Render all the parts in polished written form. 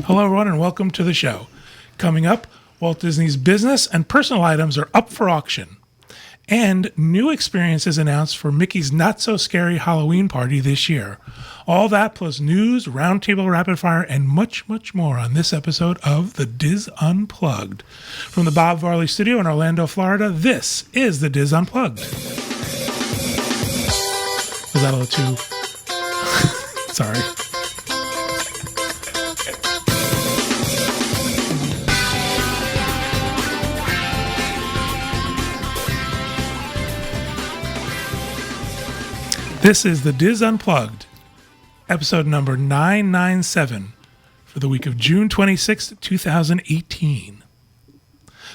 Hello, everyone, and welcome to the show. Coming up, Walt Disney's business and personal items are up for auction. And new experiences announced for Mickey's not-so-scary Halloween party this year. All that plus news, roundtable rapid fire, and much, much more on this episode of The Diz Unplugged. From the Bob Varley Studio in Orlando, Florida, this is The Diz Unplugged. Was that a little too... Sorry. This is The Diz Unplugged, episode number 997 for the week of June 26, 2018.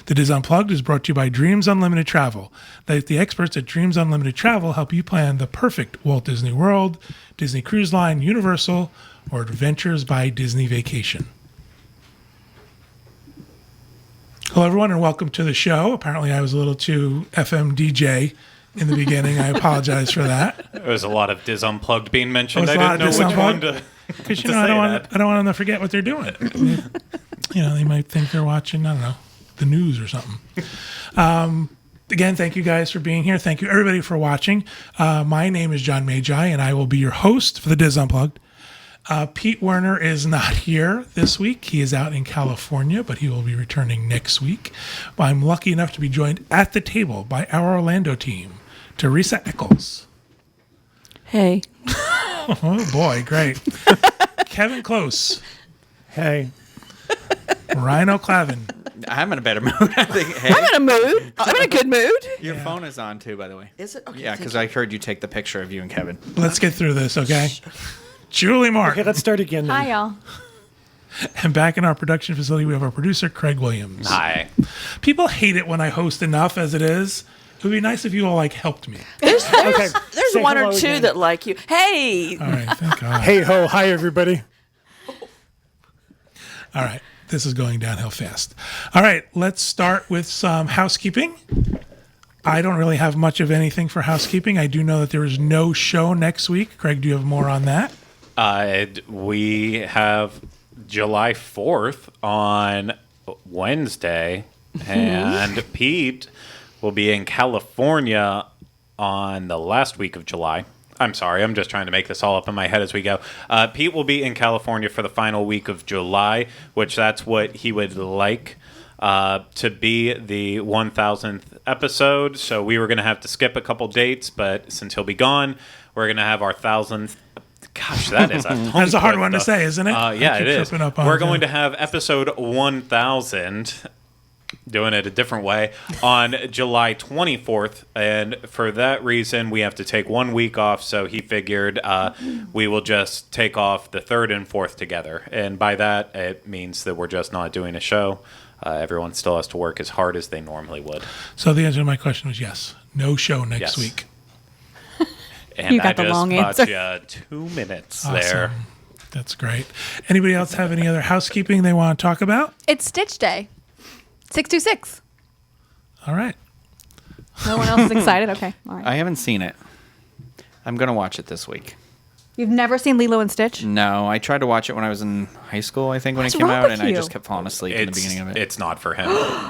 The Diz Unplugged is brought to you by Dreams Unlimited Travel. The experts at Dreams Unlimited Travel help you plan the perfect Walt Disney World, Disney Cruise Line, Universal, or Adventures by Disney Vacation. Hello, everyone, and welcome to the show. Apparently, I was a little too FM DJ in the beginning. I apologize for that. There was a lot of Diz Unplugged being mentioned. I didn't know which one to because to I say don't want them to forget what they're doing. They might think they're watching, I don't know, the news or something. Again, thank you guys for being here. Thank you everybody for watching. My name is John Magi, and I will be your host for the Diz Unplugged. Pete Werner is not here this week. He is out in California, but he will be returning next week. I'm lucky enough to be joined at the table by our Orlando team. Teresa Eccles. Hey. Oh, boy. Great. Kevin Close. Hey. Rhino Clavin. I'm in a better mood, I think. Hey. I'm in a mood. I'm in a good mood. Your phone is on, too, by the way. Is it? Okay, Yeah, because I heard you take the picture of you and Kevin. Let's get through this, okay? Julie Martin. Okay, let's start again. Hi, y'all. And back in our production facility, we have our producer, Craig Williams. Hi. People hate it when I host enough as it is. It would be nice if you all, helped me. There's Okay, say one or hello two again. that like you. Hey. All right, thank God. Hey ho, hi everybody. All right, this is going downhill fast. All right, let's start with some housekeeping. I don't really have much of anything for housekeeping. I do know that there is no show next week. Craig, do you have more on that? We have July 4th on Wednesday, and Pete will be in California on the last week of July. I'm sorry, I'm just trying to make this all up in my head as we go. Pete will be in California for the final week of July, which that's what he would like to be the 1,000th episode. So we were going to have to skip a couple dates, but since he'll be gone, we're going to have our 1,000th. Gosh, that is That's a hard one to say, isn't it? Yeah, it is. We're going to to have episode 1,000, doing it a different way, on July 24th. And for that reason, we have to take 1 week off. So he figured we will just take off the 3rd and 4th together. And by that, it means that we're just not doing a show. Everyone still has to work as hard as they normally would. So the answer to my question was yes. No show next Yes. week. And You got I the just long bought answer. you 2 minutes Awesome. there. That's great. Anybody else have any other housekeeping they want to talk about? It's Stitch Day. 626. All right. No one else is excited? Okay. All right. I haven't seen it. I'm going to watch it this week. You've never seen Lilo and Stitch? No, I tried to watch it when I was in high school, I think, when What's it came wrong out, with and I you? just kept falling asleep in the beginning of it. It's not for him.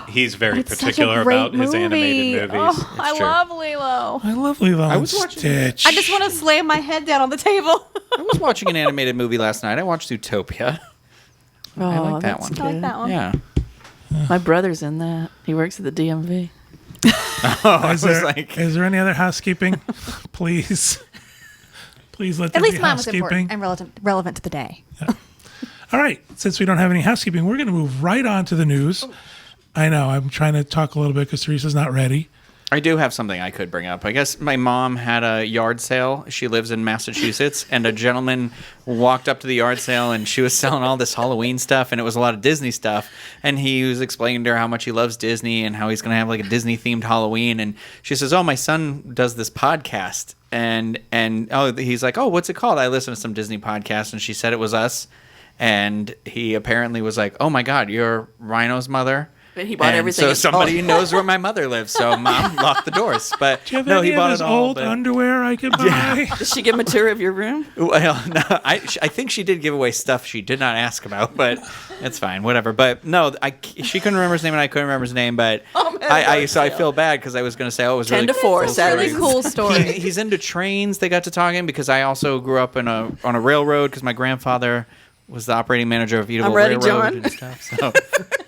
He's very It's such a particular great about his movie. animated movies. Oh, I true. love Lilo. I love Lilo I and was watching- Stitch. I just want to slam my head down on the table. I was watching an animated movie last night. I watched Zootopia. I like that one. I like that one. Yeah. My brother's in that. He works at the DMV. Is there any other housekeeping? Please. Please let there At least be mine was housekeeping. important and relevant to the day. All right. Since we don't have any housekeeping, we're going to move right on to the news. I know. I'm trying to talk a little bit because Teresa's not ready. I do have something I could bring up. I guess my mom had a yard sale. She lives in Massachusetts, and a gentleman walked up to the yard sale, and she was selling all this Halloween stuff, and it was a lot of Disney stuff. And he was explaining to her how much he loves Disney and how he's going to have like a Disney-themed Halloween. And she says, "Oh, my son does this podcast." And he's like, "Oh, what's it called?" I listen to some Disney podcasts, and she said it was us. And he apparently was like, "Oh my God, you're Rhino's mother." But he bought And everything. so somebody knows where my mother lives. So Mom locked the doors. But Do you have no, any he of bought his it all. old but- underwear I could buy? Did she give him a tour of your room? Well, no, I think she did give away stuff she did not ask about, but it's fine, whatever. But no, she couldn't remember his name and I couldn't remember his name. But so I feel bad because I was going to say, oh, it was 10 really to 4 cool Saturday. story. Really cool story. He's into trains. They got to talking because I also grew up on a railroad because my grandfather was the operating manager of Eatable I'm ready, Railroad John. and stuff. So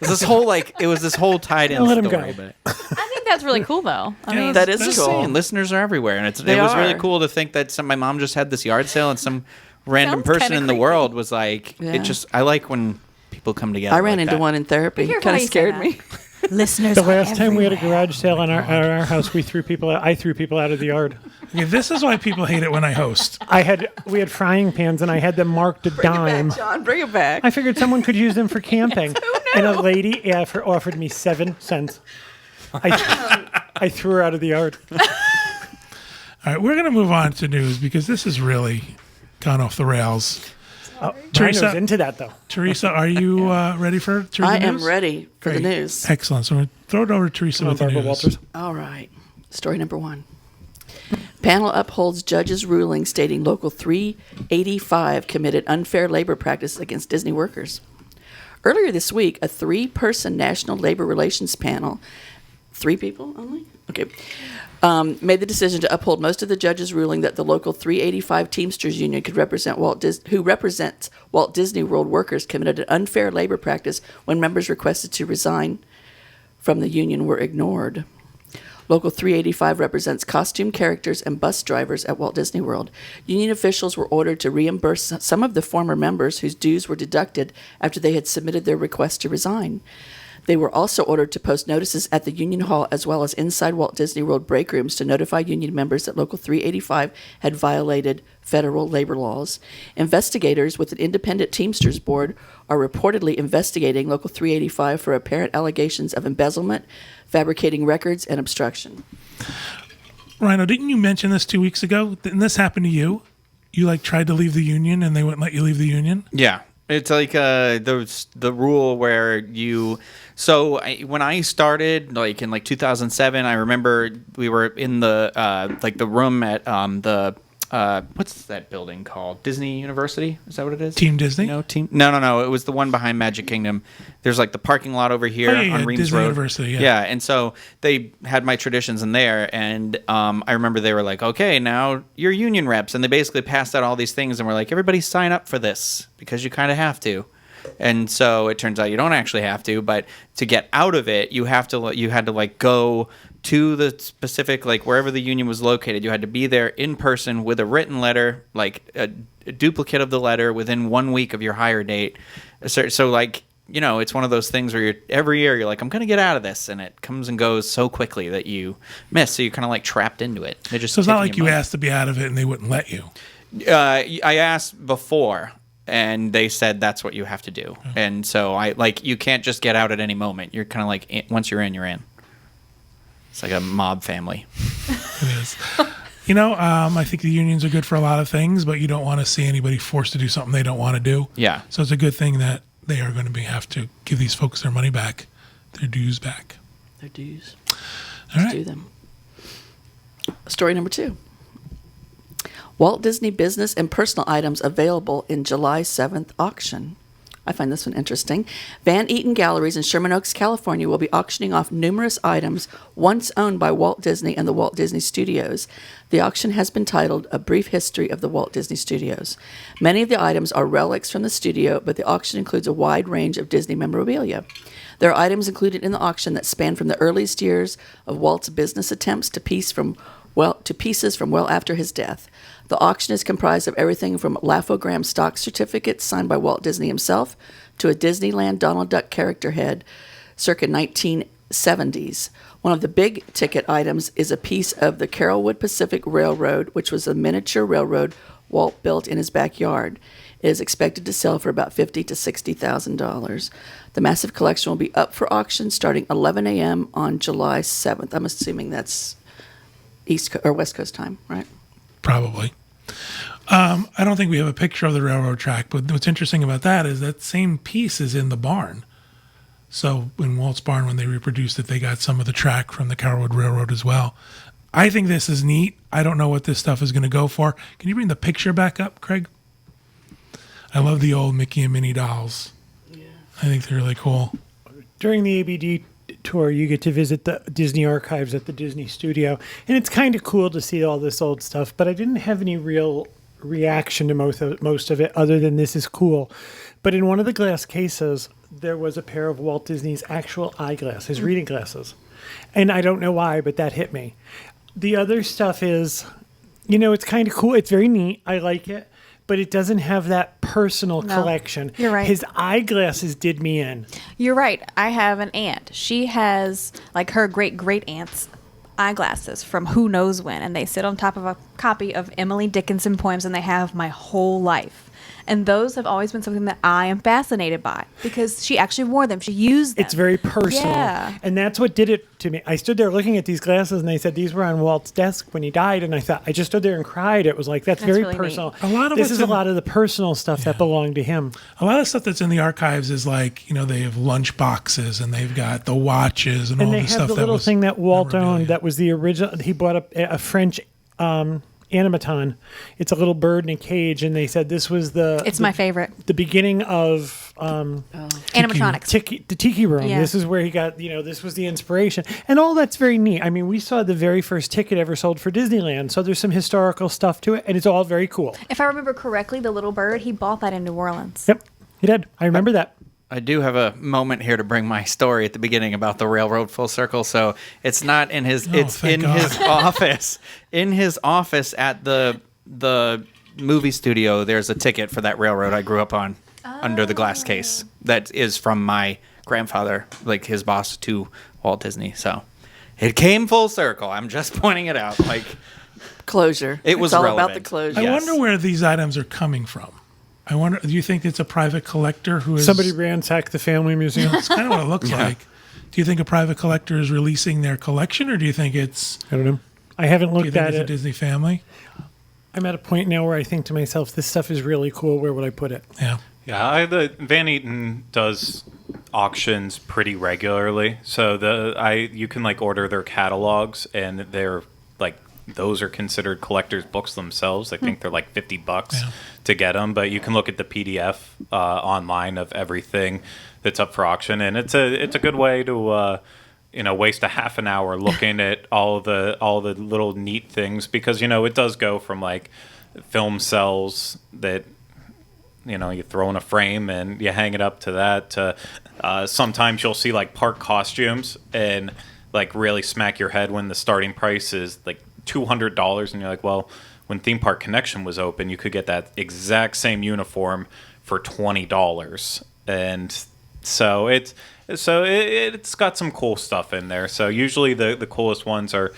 it was this whole tied in Let him story. go. But I think that's really cool, though. I Yeah, mean, That is just cool. saying, listeners are everywhere, and it They was really are. cool to think that my mom just had this yard sale and some random Sounds person kinda in the creepy. world was like, Yeah. I like when people come together. I ran like into that. one in therapy. Be careful Kind how of you say scared that. me. listeners. The are last time we had a everywhere. garage sale at our house, I threw people out of the yard. Okay, this is why people hate it when I host. We had frying pans and I had them marked a dime. John, bring it back. I figured someone could use them for camping. And a lady offered me 7 cents. I threw her out of the yard. All right, we're going to move on to news because this has really gone off the rails. Teresa Teresa- was into that though. Teresa, are you ready for the I am news? ready for the Great. news. Excellent. So I'm going to throw it over to Teresa with the Barbara news. Walters. All right. Story number 1. Panel upholds judge's ruling stating Local 385 committed unfair labor practice against Disney workers. Earlier this week, a 3-person National Labor Relations panel, 3 people only? Okay. Made the decision to uphold most of the judge's ruling that the Local 385 Teamsters Union who represents Walt Disney World workers committed an unfair labor practice when members requested to resign from the union were ignored. Local 385 represents costume characters and bus drivers at Walt Disney World. Union officials were ordered to reimburse some of the former members whose dues were deducted after they had submitted their request to resign. They were also ordered to post notices at the Union Hall as well as inside Walt Disney World break rooms to notify union members that Local 385 had violated federal labor laws. Investigators with an independent Teamsters board are reportedly investigating Local 385 for apparent allegations of embezzlement, fabricating records, and obstruction. Rhino, didn't you mention this 2 weeks ago? Didn't this happen to you? You tried to leave the union and they wouldn't let you leave the union? Yeah, it's like the rule where you. So when I started, in 2007, I remember we were in the room at the what's that building called? Disney University? Is that what it is? Team Disney? No, No. It was the one behind Magic Kingdom. There's the parking lot over here Oh, yeah, on yeah, Reams Disney Road. University, yeah. Yeah, and so they had my traditions in there, and I remember they were like, "Okay, now you're union reps," and they basically passed out all these things, and we're like, "Everybody sign up for this because you kind of have to." And so it turns out you don't actually have to, but to get out of it, you had to go to the specific wherever the union was located. You had to be there in person with a written letter, a duplicate of the letter within 1 week of your hire date. So it's one of those things where every year you're like, I'm going to get out of this, and it comes and goes so quickly that you miss. So you're kind of trapped into it. They're just So it's not taking like your you money. asked to be out of it and they wouldn't let you. I asked before, and they said that's what you have to do. And so you can't just get out at any moment. You're kind of once you're in, you're in. It's like a mob family. It is. I think the unions are good for a lot of things, but you don't want to see anybody forced to do something they don't want to do. Yeah. So it's a good thing that they are going to have to give these folks their money back, their dues back. Their dues. All Let's do right. them. Story number 2. Walt Disney business and personal items available in July 7th auction. I find this one interesting. Van Eaton Galleries in Sherman Oaks, California will be auctioning off numerous items once owned by Walt Disney and the Walt Disney Studios. The auction has been titled A Brief History of the Walt Disney Studios. Many of the items are relics from the studio, but the auction includes a wide range of Disney memorabilia. There are items included in the auction that span from the earliest years of Walt's business attempts to pieces from well after his death. The auction is comprised of everything from Laugh-O-Gram stock certificates signed by Walt Disney himself to a Disneyland Donald Duck character head circa 1970s. One of the big ticket items is a piece of the Carrollwood Pacific Railroad, which was a miniature railroad Walt built in his backyard. It is expected to sell for about $50,000 to $60,000. The massive collection will be up for auction starting 11 a.m. on July 7th. I'm assuming that's West Coast time, right? Probably. I don't think we have a picture of the railroad track, but what's interesting about that is that same piece is in the barn. So in Walt's barn, when they reproduced it, they got some of the track from the Carrollwood Railroad as well. I think this is neat. I don't know what this stuff is going to go for. Can you bring the picture back up, Craig? I love the old Mickey and Minnie dolls. Yeah. I think they're really cool. During the ABD tour, you get to visit the Disney archives at the Disney studio, and it's kind of cool to see all this old stuff, but I didn't have any real reaction to most of it other than this is cool. But in one of the glass cases, there was a pair of Walt Disney's actual eyeglasses, reading glasses. And I don't know why, but that hit me. The other stuff is, it's kind of cool. It's very neat. I like it. But it doesn't have that personal collection. You're right. His eyeglasses did me in. You're right. I have an aunt. She has like her great aunt's eyeglasses from who knows when, and they sit on top of a copy of Emily Dickinson poems, and they have my whole life. And those have always been something that I am fascinated by because she actually wore them. She used them. It's very personal. Yeah. And that's what did it to me. I stood there looking at these glasses, and they said these were on Walt's desk when he died. And I thought, I just stood there and cried. It was like, that's very really personal. neat. A lot of this what's is a in- lot of the personal stuff that belonged to him. A lot of stuff that's in the archives is like, they have lunch boxes and they've got the watches and all And they the have stuff the that little was thing that Walt memorabilia. owned that was the original. He bought a French animaton. It's a little bird in a cage, and they said this was It's my favorite. the beginning of Animatronics. the Tiki Room. Yeah. This is where he got, this was the inspiration. And all that's very neat. I mean, we saw the very first ticket ever sold for Disneyland, so there's some historical stuff to it, and it's all very cool. If I remember correctly, the little bird, he bought that in New Orleans. Yep, he did. I remember that. I do have a moment here to bring my story at the beginning about the railroad full circle. So it's not in his, it's thank in God. his office. In his office at the movie studio, there's a ticket for that railroad I grew up on under the glass case. That is from my grandfather, like his boss to Walt Disney. So it came full circle. I'm just pointing it out. Like Closure. It was it's all about relevant. the closure. I Yes. wonder where these items are coming from. I wonder, do you think it's a private collector who is... Somebody ransacked the family museum. That's kind of what it looks like. Do you think a private collector is releasing their collection, or do you think it's... I don't know. I haven't Do you looked think at it's a it. Disney family? I'm at a point now where I think to myself, this stuff is really cool. Where would I put it? Yeah. Yeah, the Van Eaton does auctions pretty regularly. So you can like order their catalogs, and they're like those are considered collectors' books themselves. I think they're like $50 Yeah. to get them, but you can look at the PDF online of everything that's up for auction, and it's a good way to waste a half an hour looking at all the little neat things, because it does go from like film cells that you throw in a frame and you hang it up to that to sometimes you'll see like park costumes and like really smack your head when the starting price is like $200, and you're like, well, when Theme Park Connection was open, you could get that exact same uniform for $20, and so it's got some cool stuff in there. So usually the coolest ones are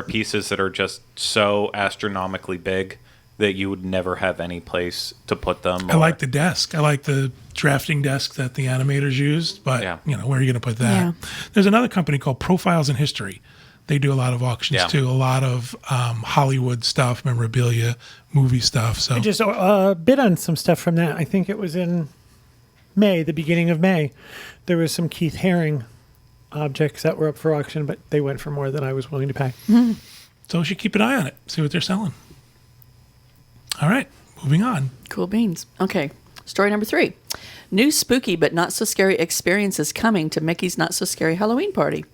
pieces that are just so astronomically big that you would never have any place to put them. I like the desk. I like the drafting desk that the animators used, but Yeah. where are you going to put that? Yeah. There's another company called Profiles in History. They do a lot of auctions Yeah. too, a lot of Hollywood stuff, memorabilia, movie stuff. So I just bid on some stuff from that. I think it was in May, the beginning of May. There was some Keith Haring objects that were up for auction, but they went for more than I was willing to pay. So we should keep an eye on it, see what they're selling. All right, moving on. Cool beans. Okay. Story number 3. New spooky but not so scary experiences coming to Mickey's Not So Scary Halloween Party.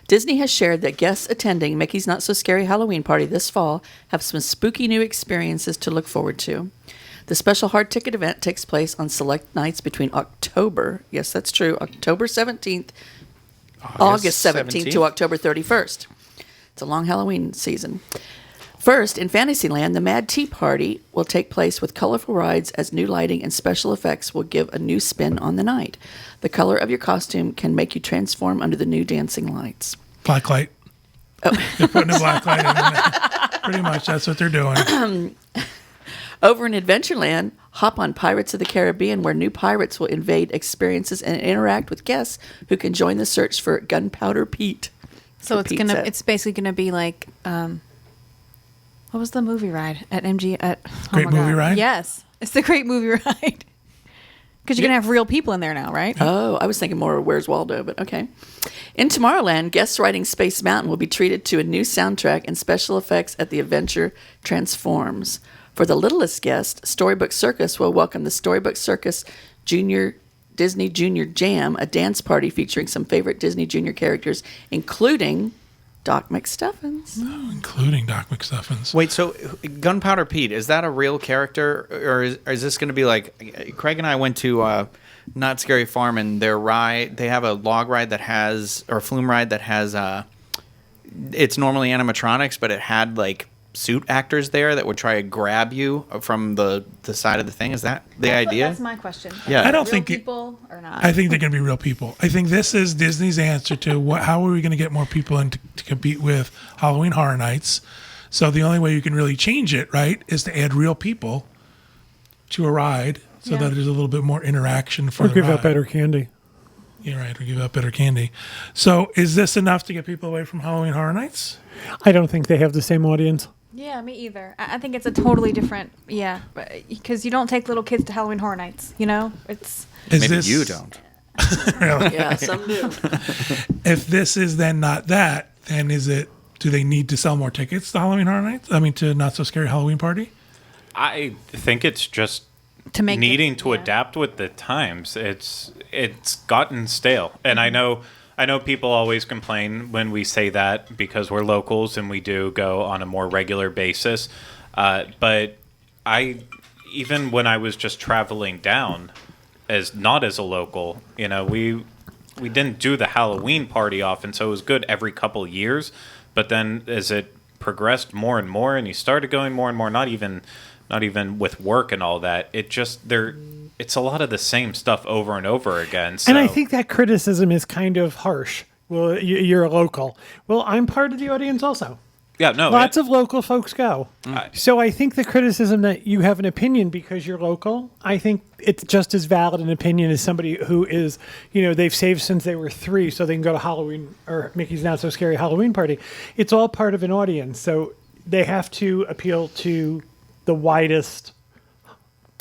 Disney has shared that guests attending Mickey's Not So Scary Halloween Party this fall have some spooky new experiences to look forward to. The special hard ticket event takes place on select nights between October 17th, August 17th to October 31st. It's a long Halloween season. First, in Fantasyland, the Mad Tea Party will take place with colorful rides as new lighting and special effects will give a new spin on the night. The color of your costume can make you transform under the new dancing lights. Black light. Oh. They're putting a black light in there. Pretty much, that's what they're doing. Over in Adventureland, hop on Pirates of the Caribbean, where new pirates will invade experiences and interact with guests who can join the search for Gunpowder Pete. So For pizza. it's basically gonna be like what was the movie ride at MG at Great Movie Ride? Yes, it's the Great Movie Ride. Because you're going to have real people in there now, right? Oh, I was thinking more of Where's Waldo, but okay. In Tomorrowland, guests riding Space Mountain will be treated to a new soundtrack and special effects at the adventure transforms. For the littlest guest, Storybook Circus will welcome the Storybook Circus Disney Junior Jam, a dance party featuring some favorite Disney Junior characters, including Doc McStuffins. Including Doc McStuffins. Wait, so Gunpowder Pete, is that a real character, or is this going to be like Craig and I went to Not Scary Farm, and their ride, they have a log ride that has, or a flume ride that has, it's normally animatronics, but it had like suit actors there that would try to grab you from the side of the thing. Is that the idea? That's my question. Yeah. I don't Real think people or not? I think they're going to be real people. I think this is Disney's answer to how are we going to get more people in to compete with Halloween Horror Nights. So the only way you can really change it, right, is to add real people to a ride so that there's a little bit more interaction for Or the give ride. out better candy. You're right, or give out better candy. So is this enough to get people away from Halloween Horror Nights? I don't think they have the same audience. Yeah, me either. I think it's a totally different, because you don't take little kids to Halloween Horror Nights, you know? Is Maybe this, you don't. Really? Yeah, some do. If this is then not that, then do they need to sell more tickets to Halloween Horror Nights? I mean, to Not So Scary Halloween Party? I think it's just To make needing it- to adapt with the times. It's gotten stale, and I know people always complain when we say that because we're locals and we do go on a more regular basis. But even when I was just traveling down not as a local, we didn't do the Halloween party often, so it was good every couple years. But then as it progressed more and more, and you started going more and more, not even with work and all that, it's a lot of the same stuff over and over again. So. And I think that criticism is kind of harsh. Well, you're a local. Well, I'm part of the audience also. Yeah, no. Lots of local folks go. Mm. So I think the criticism that you have an opinion because you're local, I think it's just as valid an opinion as somebody who is, they've saved since they were 3 so they can go to Halloween or Mickey's Not So Scary Halloween Party. It's all part of an audience. So they have to appeal to the widest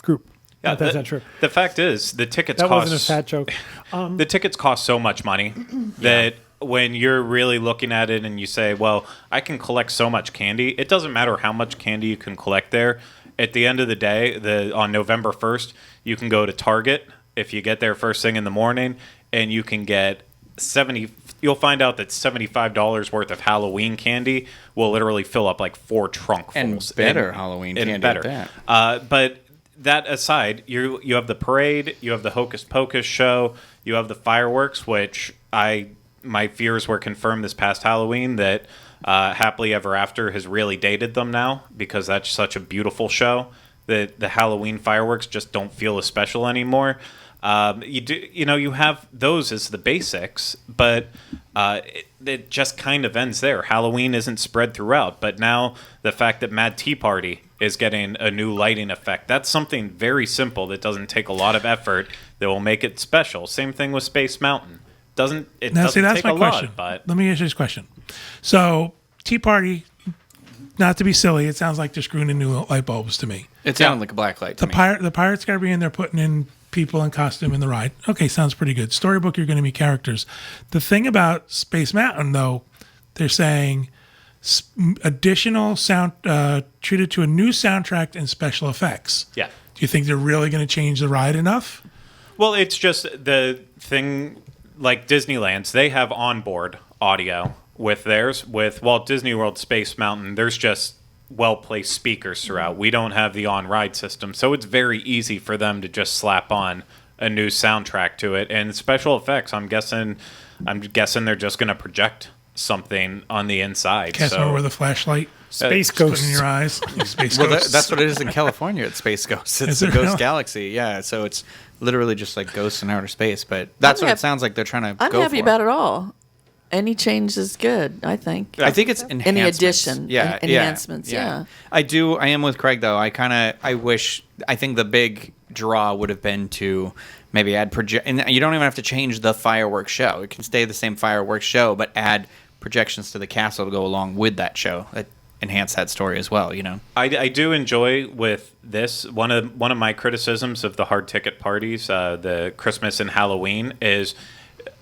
group. Yeah, That's not true. The fact is, the tickets That cost. wasn't a fat joke. The tickets cost so much money that when you're really looking at it and you say, well, I can collect so much candy, it doesn't matter how much candy you can collect there. At the end of the day, on November 1st, you can go to Target if you get there first thing in the morning, and you can get you'll find out that $75 worth of Halloween candy will literally fill up like 4 trunkfuls. And better Halloween candy at better. that. But that aside, you have the parade, you have the Hocus Pocus show, you have the fireworks, which my fears were confirmed this past Halloween that Happily Ever After has really dated them now because that's such a beautiful show that the Halloween fireworks just don't feel as special anymore. You have those as the basics, but it just kind of ends there. Halloween isn't spread throughout, but now the fact that Mad Tea Party is getting a new lighting effect, that's something very simple that doesn't take a lot of effort that will make it special. Same thing with Space Mountain. Doesn't take That's a my question. lot, but Let me ask you this question. So, Tea Party, not to be silly, it sounds like they're screwing in new light bulbs to me. It sounded like a black light to me. The pirates got to be in there putting in people in costume in the ride. Okay, sounds pretty good. Storybook, you're going to meet characters. The thing about Space Mountain, though, they're saying additional sound treated to a new soundtrack and special effects. yeah. Do you think they're really going to change the ride enough? Well, it's just the thing like Disneyland's, they have onboard audio with theirs. With Walt Disney World Space Mountain, there's just well-placed speakers throughout. We don't have the on-ride system, so it's very easy for them to just slap on a new soundtrack to it. And special effects, I'm guessing they're just going to project something on the inside. Cast over with a flashlight, Space put Ghosts. in your eyes. Space Well, ghosts. that's what it is in California. It's Space Ghosts. It's Is the it Ghost really? Galaxy. Yeah, so it's literally just like ghosts in outer space. But that's I'm what it hap- sounds like they're trying to I'm go happy for. about it all. Any change is good, I think. I think it's enhancements. Any addition, Yeah, enhancements, yeah. I am with Craig though. I think the big draw would have been to maybe add and you don't even have to change the fireworks show. It can stay the same fireworks show, but add projections to the castle to go along with that show. enhance that story as well. You know. I do enjoy with this one of my criticisms of the hard ticket parties, the Christmas and Halloween is,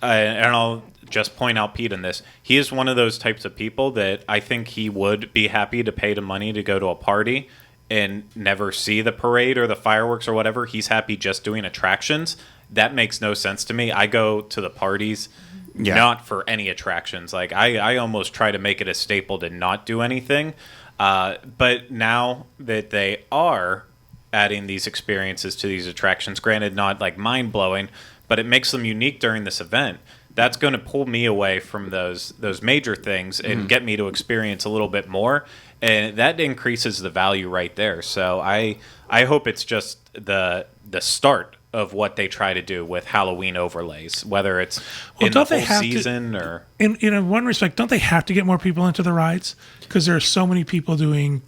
and I'll just point out Pete in this. He is one of those types of people that I think he would be happy to pay the money to go to a party and never see the parade or the fireworks or whatever. He's happy just doing attractions. That makes no sense to me. I go to the parties not for any attractions. Like I almost try to make it a staple to not do anything. But now that they are adding these experiences to these attractions, granted not like mind-blowing, but it makes them unique during this event. That's going to pull me away from those major things and get me to experience a little bit more, and that increases the value right there. So I hope it's just the start of what they try to do with Halloween overlays, whether it's in the whole season or in one respect, don't they have to get more people into the rides because there are so many people doing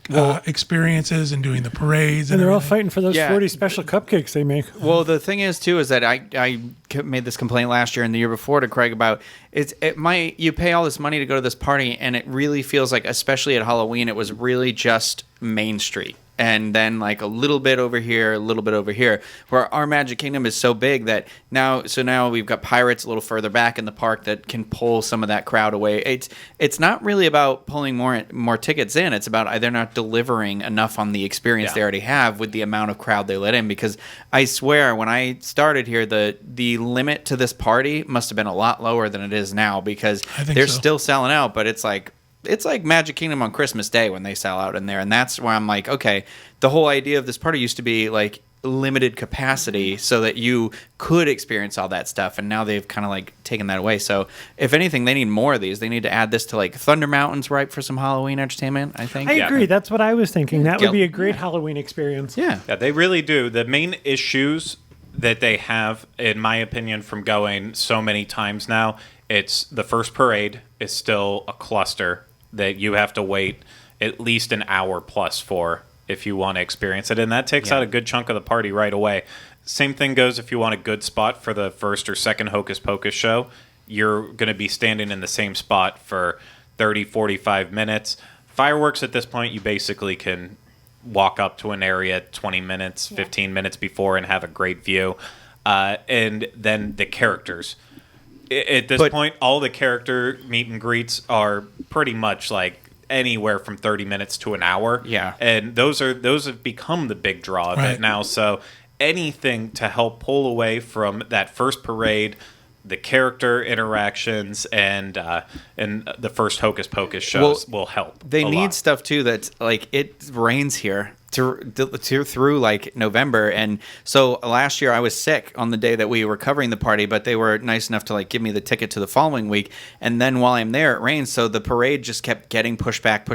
experiences and doing the parades, And they're all everything. fighting for those Yeah. 40 special cupcakes they make. Well, the thing is too is that I made this complaint last year and the year before to Craig about you pay all this money to go to this party, and it really feels like, especially at Halloween, it was really just Main Street. And then like a little bit over here, a little bit over here, where our Magic Kingdom is so big that now we've got Pirates a little further back in the park that can pull some of that crowd away. It's not really about pulling more tickets in. It's about they're not delivering enough on the experience they already have with the amount of crowd they let in. Because I swear, when I started here, the limit to this party must have been a lot lower than it is now, because they're still selling out, but it's like Magic Kingdom on Christmas Day when they sell out in there. And that's where I'm like, okay, the whole idea of this party used to be like limited capacity so that you could experience all that stuff. And now they've kind of like taken that away. So if anything, they need more of these. They need to add this to like Thunder Mountain's ripe for some Halloween entertainment, I think. I agree. That's what I was thinking. That would be a great Yeah. Halloween experience. Yeah. Yeah, they really do. The main issues that they have, in my opinion, from going so many times now, it's the first parade is still a cluster that you have to wait at least an hour plus for if you want to experience it. And that takes out a good chunk of the party right away. Same thing goes if you want a good spot for the first or second Hocus Pocus show. You're going to be standing in the same spot for 30, 45 minutes. Fireworks at this point, you basically can walk up to an area 20 minutes, 15 minutes before and have a great view. And then the characters. At this point, all the character meet and greets are pretty much like anywhere from 30 minutes to an hour. Yeah. And those have become the big draw of it now. So anything to help pull away from that first parade, the character interactions, and the first Hocus Pocus shows will help. They need lot. stuff too that's like, it rains here through like November, and so last year I was sick on the day that we were covering the party, but they were nice enough to like give me the ticket to the following week, and then while I'm there it rains, so the parade just kept getting pushed back.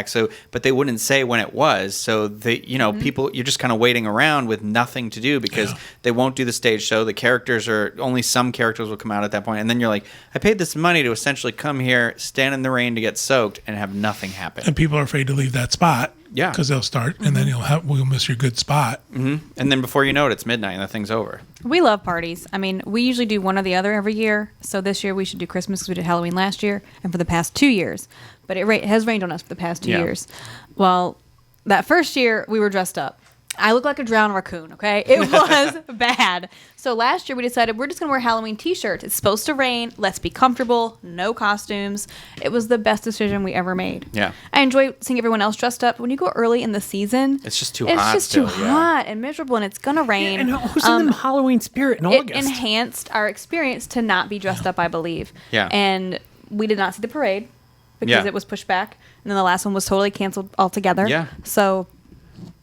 So, but they wouldn't say when it was, so people, you're just kind of waiting around with nothing to do because they won't do the stage show. The characters only some characters will come out at that point, and then you're like, I paid this money to essentially come here, stand in the rain to get soaked, and have nothing happen. And people are afraid to leave that spot. Yeah. Because they'll start, and then we'll miss your good spot. And then before you know it, it's midnight and the thing's over. We love parties. I mean, we usually do one or the other every year. So this year we should do Christmas because we did Halloween last year and for the past 2 years. But it has rained on us for the past 2 years. Well, that first year we were dressed up. I looked like a drowned raccoon, okay? It was bad. So last year we decided we're just going to wear Halloween t-shirts. It's supposed to rain. Let's be comfortable. No costumes. It was the best decision we ever made. Yeah. I enjoy seeing everyone else dressed up. When you go early in the season, It's just too hot It's just too still, yeah. hot and miserable, and it's going to rain. And who's in the Halloween spirit in It August? enhanced our experience to not be dressed up, I believe. Yeah. And we did not see the parade because Yeah. it was pushed back. And then the last one was totally canceled altogether. Yeah. So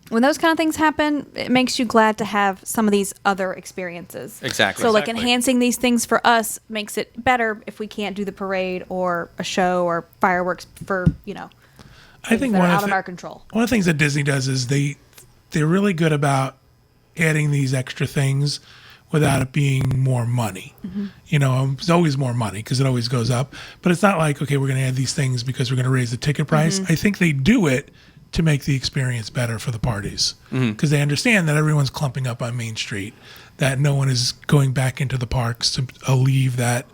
when those kind of things happen, it makes you glad to have some of these other experiences. Exactly. So like Exactly. enhancing these things for us makes it better if we can't do the parade or a show or fireworks for, I think that are one out of of our control. one of the things that Disney does is they're really good about adding these extra things without it being more money. It's always more money because it always goes up. But it's not like, okay, we're going to add these things because we're going to raise the ticket price. I think they do it to make the experience better for the parties because they understand that everyone's clumping up on Main Street, that no one is going back into the parks to alleviate that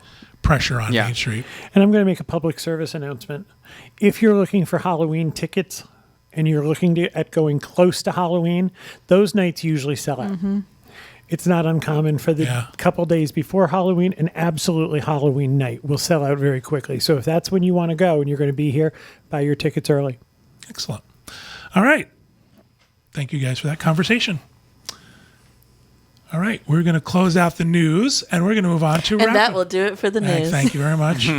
pressure on Yeah. Main Street. And I'm going to make a public service announcement. If you're looking for Halloween tickets and you're looking at going close to Halloween, those nights usually sell out. It's not uncommon for the Yeah. couple days before Halloween, and absolutely Halloween night will sell out very quickly. So if that's when you want to go and you're going to be here, buy your tickets early. Excellent. All right. Thank you guys for that conversation. All right. We're going to close out the news and we're going to move on to And that will do it for the news. Thank you very much.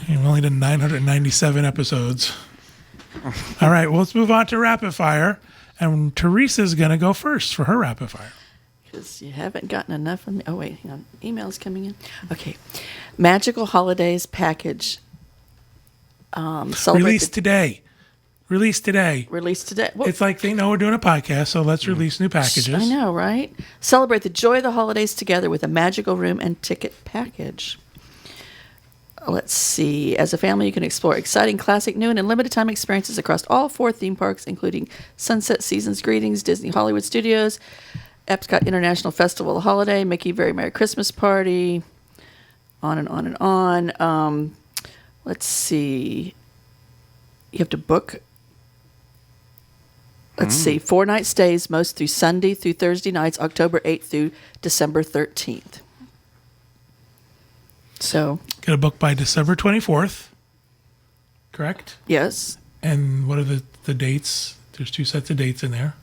We've only done 997 episodes. All right. Well, let's move on to Rapid Fire. And Teresa's going to go first for her Rapid Fire. Because you haven't gotten enough of me. Oh, wait, hang on. Email's coming in. Okay. Magical Holidays package. Released today. Released today. Released today. Well, It's like they know we're doing a podcast, so let's release new packages. I know, right? Celebrate the joy of the holidays together with a magical room and ticket package. Let's see. As a family, you can explore exciting classic, new, and limited time experiences across all 4 theme parks, including Sunset Seasons Greetings, Disney Hollywood Studios, Epcot International Festival of the Holiday, Mickey Very Merry Christmas Party, on and on and on. Let's see. You have to book. Let's see. 4-night stays, most through Sunday through Thursday nights, October 8th through December 13th. So, Get a book by December 24th. Correct? yes. And what are the dates? There's 2 sets of dates in there.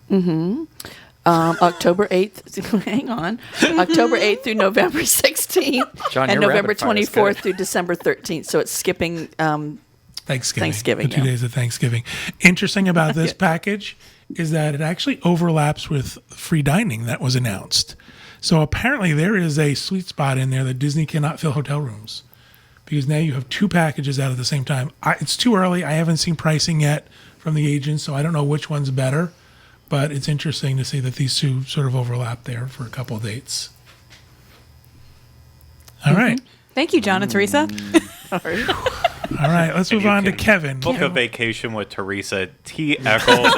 October 8th, hang on. October 8th through November 16th. John, and your November rapid fire is 24th good. through December 13th. So it's skipping. The Thanksgiving, 2 yeah. days of Thanksgiving. Interesting about this package is that it actually overlaps with free dining that was announced. So apparently there is a sweet spot in there that Disney cannot fill hotel rooms because now you have 2 packages out at the same time. It's too early. I haven't seen pricing yet from the agents, so I don't know which one's better. But it's interesting to see that these 2 sort of overlap there for a couple of dates. All right. Thank you, John and Teresa. All right. Let's move you on to can Kevin. Book a vacation with Teresa T. Eccles.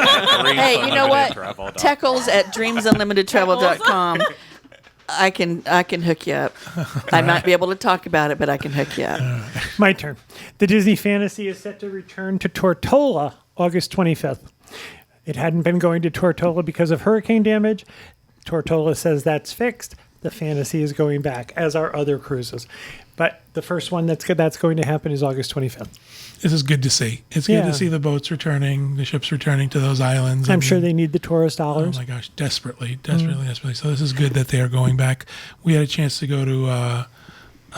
Hey, you know what? Teckles at dreamsunlimitedtravel.com. I can hook you up. I might be able to talk about it, but I can hook you up. My turn. The Disney Fantasy is set to return to Tortola August 25th. It hadn't been going to Tortola because of hurricane damage. Tortola says that's fixed. The Fantasy is going back, as are other cruises. But the first one that's going to happen is August 25th. This is good to see. It's good to see the boats returning, the ships returning to those islands. I'm sure they need the tourist Oh dollars. my gosh, desperately. So this is good that they are going back. We had a chance to go to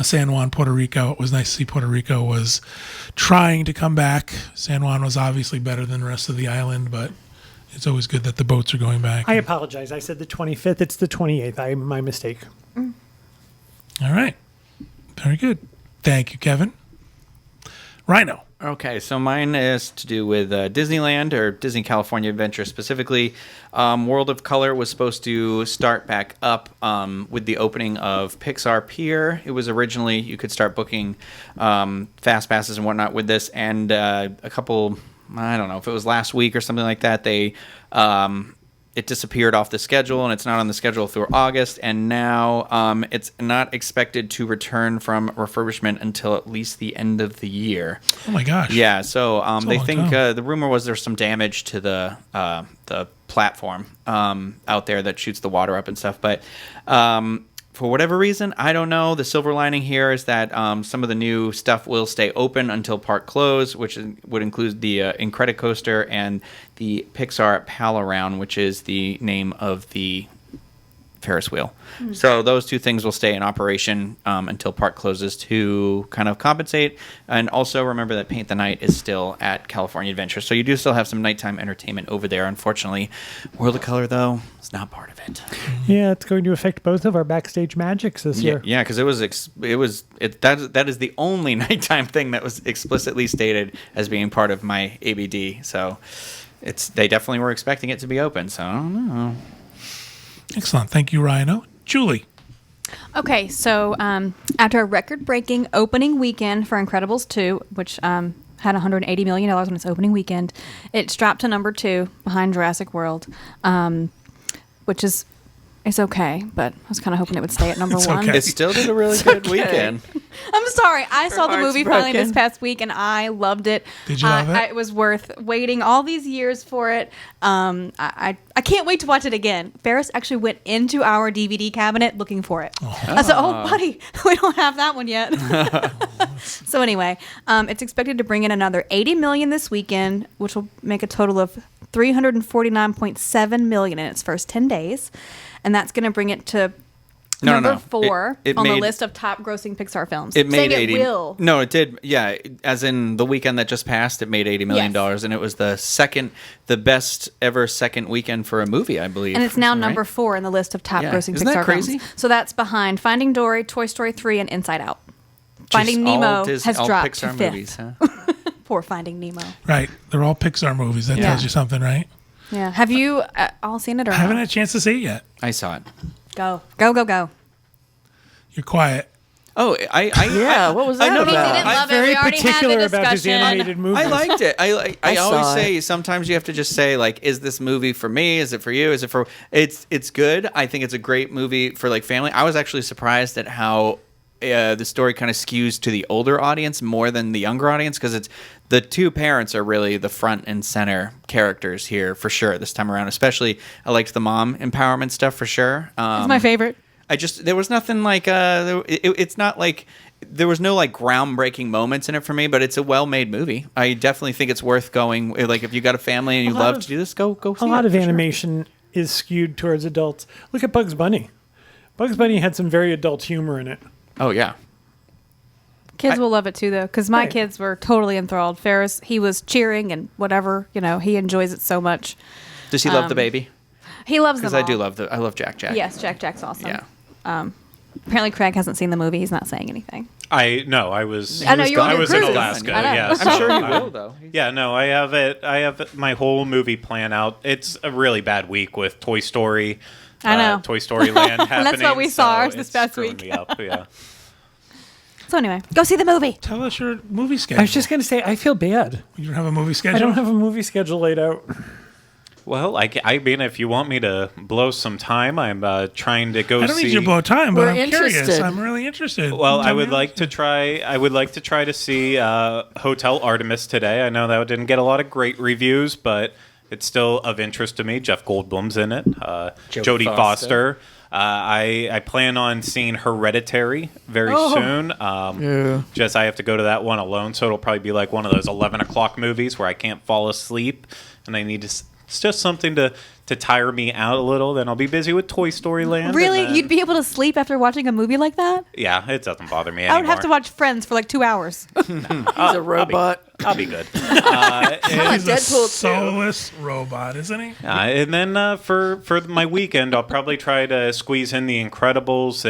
San Juan, Puerto Rico. It was nice to see Puerto Rico was trying to come back. San Juan was obviously better than the rest of the island, but it's always good that the boats are going back. I apologize. I said the 25th. It's the 28th. My mistake. All right. Very good. Thank you, Kevin. Rhino. Okay, so mine is to do with Disneyland or Disney California Adventure specifically. World of Color was supposed to start back up with the opening of Pixar Pier. It was originally, you could start booking fast passes and whatnot with this, and a couple, I don't know if it was last week or something like that, they it disappeared off the schedule, and it's not on the schedule through August, and now it's not expected to return from refurbishment until at least the end of the year. Oh my gosh. Yeah, so they long think time. the rumor was there's some damage to the platform out there that shoots the water up and stuff, but for whatever reason, I don't know. The silver lining here is that some of the new stuff will stay open until park close, which would include the Incredicoaster and the Pixar Pal Around, which is the name of the Ferris wheel. So those 2 things will stay in operation until park closes to kind of compensate. And also remember that Paint the Night is still at California Adventure. So you do still have some nighttime entertainment over there. Unfortunately, World of Color, though, is not part of it. Yeah, it's going to affect both of our backstage magics this year. Yeah, because that is the only nighttime thing that was explicitly stated as being part of my ABD. So they definitely were expecting it to be open. So I don't know. Excellent. Thank you, Rhino. Julie. Okay, so after a record-breaking opening weekend for Incredibles 2, which had $180 million on its opening weekend, it's dropped to number 2 behind Jurassic World, which is It's okay, but I was kind of hoping it would stay at number It's one. okay. It still did a really good okay. weekend. I'm sorry. I saw the heart's movie finally broken. this past week, and I loved it. Did you love it? It was worth waiting all these years for it. I can't wait to watch it again. Ferris actually went into our DVD cabinet looking for it. I said, "Oh, buddy, we don't have that one yet." So anyway, it's expected to bring in another $80 million this weekend, which will make a total of $349.7 million in its first 10 days, and that's going to bring it to number 4 It on the made- list of top grossing Pixar films. It made Saying 80. It will. No, it did. Yeah, as in the weekend that just passed, it made $80 million, Yes. and it was the best ever second weekend for a movie, I believe. And it's now right? number 4 in the list of top Yeah. grossing Isn't Pixar that crazy? films. So that's behind Finding Dory, Toy Story 3, and Inside Out. Just Finding all Nemo Disney- has all dropped Pixar to 5th. movies, huh? Poor Finding Nemo. Right. They're all Pixar movies. That Yeah. tells you something, right? Yeah. Have you all seen it or I haven't not? had a chance to see it yet. I saw it. Go. Go, go, go. You're quiet. Oh, Yeah, what was that He about? didn't love it. Very We already had the particular about his discussion. animated movies. I liked it. I saw always it. say sometimes you have to just say like, is this movie for me? Is it for you? Is it for? It's good. I think it's a great movie for like family. I was actually surprised at how the story kind of skews to the older audience more than the younger audience because it's the two parents are really the front and center characters here for sure this time around. Especially I liked the mom empowerment stuff for sure. It's my favorite. There was nothing like it's not like there was no like groundbreaking moments in it for me, but it's a well-made movie. I definitely think it's worth going. Like if you got a family and you lot love of- to do this, go see A it. lot of for sure. animation is skewed towards adults. Look at Bugs Bunny. Bugs Bunny had some very adult humor in it. Oh yeah, Kids will love it too, though, because my Right. kids were totally enthralled. Ferris, he was cheering and whatever. He enjoys it so much. does he love the baby? He loves them Because all. I love Jack. Yes, Jack's awesome. Yeah. Apparently, Craig hasn't seen the movie. He's not saying anything. I was. I know, you were on I your was in cruise. Alaska. I know. Yeah, I'm so sure he I- will, though. Yeah, no, I have it. I have my whole movie plan out. It's a really bad week with Toy Story. I know. Toy Story Land happening. what we saw so ours this it's past screwing week. me up, yeah. So anyway, go see the movie. Tell us your movie schedule. I was just going to say, I feel bad. You don't have a movie schedule? I don't have a movie schedule laid out. Well, I mean, if you want me to blow some time, I'm trying to go I don't see. need you to blow time, but We're I'm curious. interested. I'm really interested. Well, I Tell would me like to try. I would like to try to see Hotel Artemis today. I know that didn't get a lot of great reviews, but it's still of interest to me. Jeff Goldblum's in it. Jodie Foster. I plan on seeing Hereditary very soon. Just I have to go to that one alone, so it'll probably be like one of those 11 o'clock movies where I can't fall asleep, and I need to. It's just something to tire me out a little. Then I'll be busy with Toy Story Land. Really? and then- You'd be able to sleep after watching a movie like that? Yeah, it doesn't bother me anymore. I would have to watch Friends for like 2 hours. He's a robot. I'll be good. He's a Deadpool too. soulless robot, isn't he? And then for my weekend, I'll probably try to squeeze in The Incredibles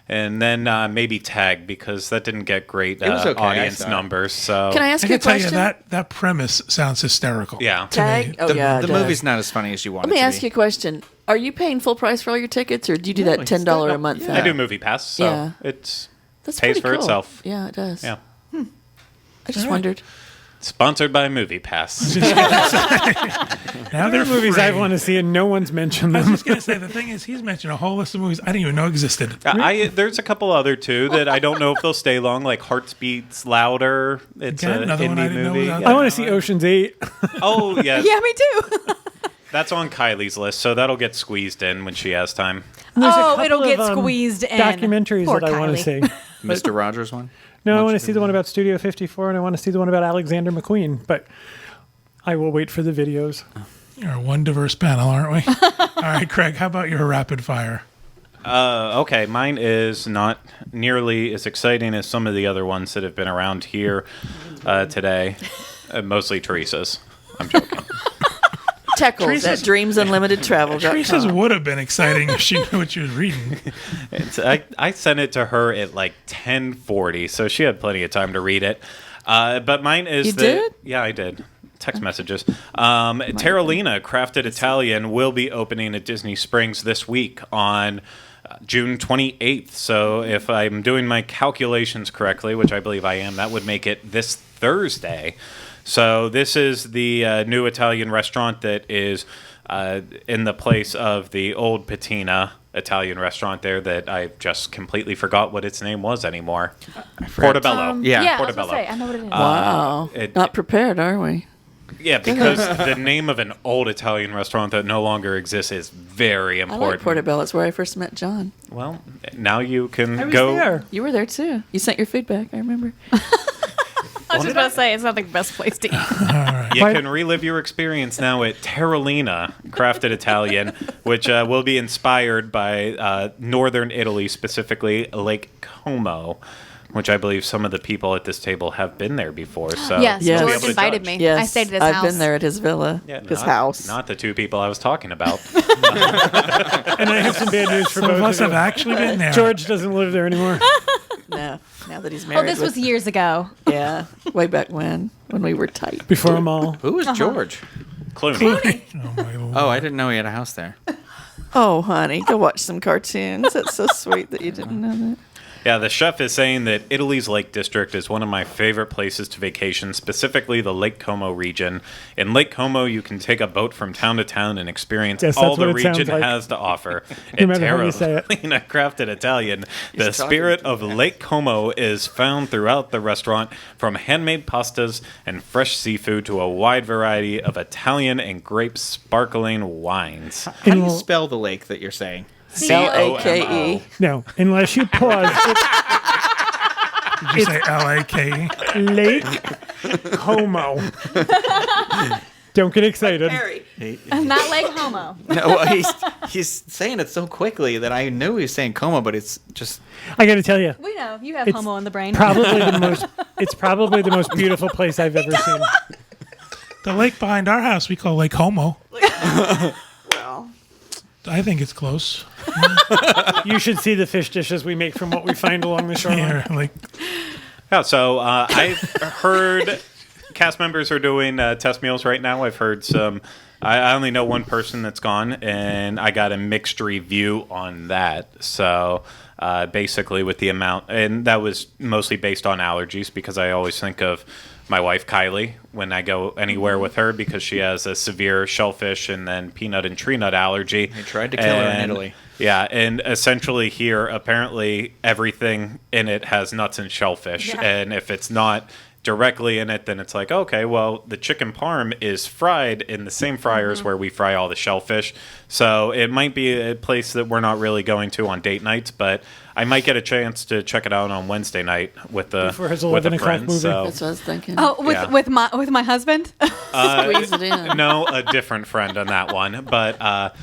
and then maybe Tag because that didn't get great It was okay, I audience saw it. numbers. So Can I ask I you a can tell you question? that premise sounds hysterical. Yeah. to me. Tag? Oh, The, yeah, it the does. movie's not as funny as you want Let it me to ask be. you a question. Are you paying full price for all your tickets, or do you do that it's $10 a not- month yeah. thing? I do Movie Pass, so Yeah. it's That's pays pretty for cool. itself. Yeah, it does. Yeah. I just All right. wondered. Sponsored by Movie Pass. Now they're Movies free. I want to see and no one's mentioned I was them. just gonna say the thing is he's mentioned a whole list of movies I didn't even know existed. There's a couple other too that I don't know if they'll stay long, like Hearts Beats Louder. It's Again, an another one I indie didn't know movie. was out I want to see Ocean's 8. Oh yeah, Yeah, me too. that's on Kylie's list, so that'll get squeezed in when she has time. There's a Oh, couple it'll get of, squeezed in. documentaries Poor that I want to Kylie. see. Mr. Rogers one. No, I want to see the one about Studio 54 and I want to see the one about Alexander McQueen, but I will wait for the videos. You're one diverse panel, aren't we? All right, Craig, how about your rapid fire? Okay, mine is not nearly as exciting as some of the other ones that have been around here today. Mostly Teresa's. I'm joking. Teckles at Teresa's dreamsunlimitedtravel.com. would have been exciting if she knew what she was reading. I sent it to her at like 10:40, so she had plenty of time to read it. But mine is You the did? Yeah, I did. Text messages. Terralina, Crafted Italian, will be opening at Disney Springs this week on June 28th. So if I'm doing my calculations correctly, which I believe I am, that would make it this Thursday. So this is the new Italian restaurant that is in the place of the old Patina Italian restaurant there that I just completely forgot what its name was anymore. Portobello. Yeah. I was Portobello. gonna say, I know what it is. Wow. Not prepared, are we? Yeah, because the name of an old Italian restaurant that no longer exists is very I important. like Portobello. It's where I first met John. Well, now you can I was go. there. You were there too. You sent your feedback. I remember. I was just about to say, it's not the best place to eat. You can relive your experience now at Terralina Crafted Italian, which will be inspired by northern Italy, specifically Lake Como, which I believe some of the people at this table have been there before. So Yes, Yes. we'll be George able to invited judge. me. Yes, I stayed at his I've house. been there at his villa, Yeah, his not- house. Not the two people I was talking about. And I have some bad news for Some of both us of have you. actually been there. George doesn't live there anymore. No, now that he's Oh, married. this was with- years ago. yeah, way back when we were tight. Before them all. Who was George? Clooney. Oh, my Lord. Oh, I didn't know he had a house there. Oh, honey, go watch some cartoons. That's so sweet that you didn't know that. Yeah, the chef is saying that Italy's Lake District is one of my favorite places to vacation, specifically the Lake Como region. In Lake Como, you can take a boat from town to town and experience Yes, all that's the what it sounds region like. has to offer. No matter how you say it. Terralina Crafted Italian, the talking spirit of Lake Como is found throughout the restaurant, from handmade pastas and fresh seafood to a wide variety of Italian and grape sparkling wines. How do you In- spell the lake that you're saying? L-A-K-E. No, unless you pause. Did you say L-A-K? Lake Como. Don't get excited. Not Lake Homo. No, he's saying it so quickly that I knew he was saying Como, but it's just I got to tell you, We know you have It's Homo in the brain. probably the most. It's probably the most beautiful place I've ever seen. The lake behind our house we call Lake Homo. Well, I think it's close. You should see the fish dishes we make from what we find along the shoreline. Here, like Yeah, so I've heard cast members are doing test meals right now. I've heard some. I only know one person that's gone, and I got a mixed review on that. So basically, with the amount, and that was mostly based on allergies, because I always think of my wife Kylie when I go anywhere with her, because she has a severe shellfish and then peanut and tree nut allergy. They tried to kill her in Italy. Yeah, and essentially here, apparently everything in it has nuts and shellfish, and if it's not directly in it, then it's like, okay, well, the chicken parm is fried in the same fryers where we fry all the shellfish, so it might be a place that we're not really going to on date nights, but I might get a chance to check it out on Wednesday night with a Before his with 11 a o'clock friend. movie. So that's what I was thinking. Oh, Yeah. with my husband. Squeeze it in. no, a different friend on that one, but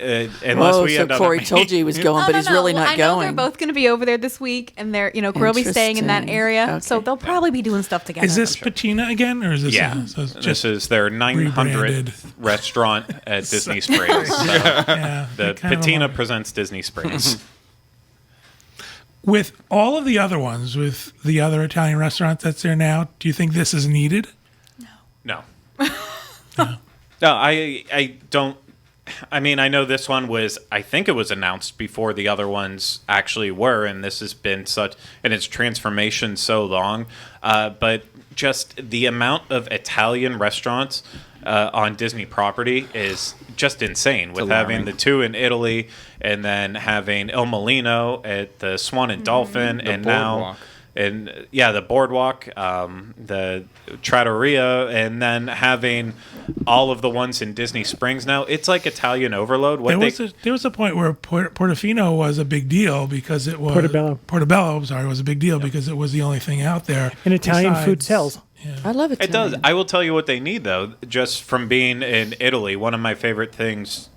unless Whoa, we so end up Corey told you he was going, but he's really Well, not I know going. they're both going to be over there this week, and they're Corey will be staying in that Interesting. area, so Okay. they'll probably be doing stuff together. is this Patina again, or is this? Yeah, So it's this just is their 900th rebranded. restaurant at Disney Springs. So yeah, the kind of Patina along- presents Disney Springs. With all of the other ones, with the other Italian restaurants that's there now, do you think this is needed? No. No, I don't. I mean, I know this one was, I think it was announced before the other ones actually were, and this has been such, and its transformation so long. But just the amount of Italian restaurants on Disney property is just insane. With having alarming. the two in Italy, and then having Il Molino at the Swan and Dolphin, and now. Boardwalk. And yeah, the boardwalk, the trattoria, and then having all of the ones in Disney Springs now. It's like Italian overload. There was a point where Portofino was a big deal because it was Portobello. was a big deal because it was the only thing out there. And Italian food besides- sells. I love it. It does. I will tell you what they need, though. Just from being in Italy, one of my favorite things,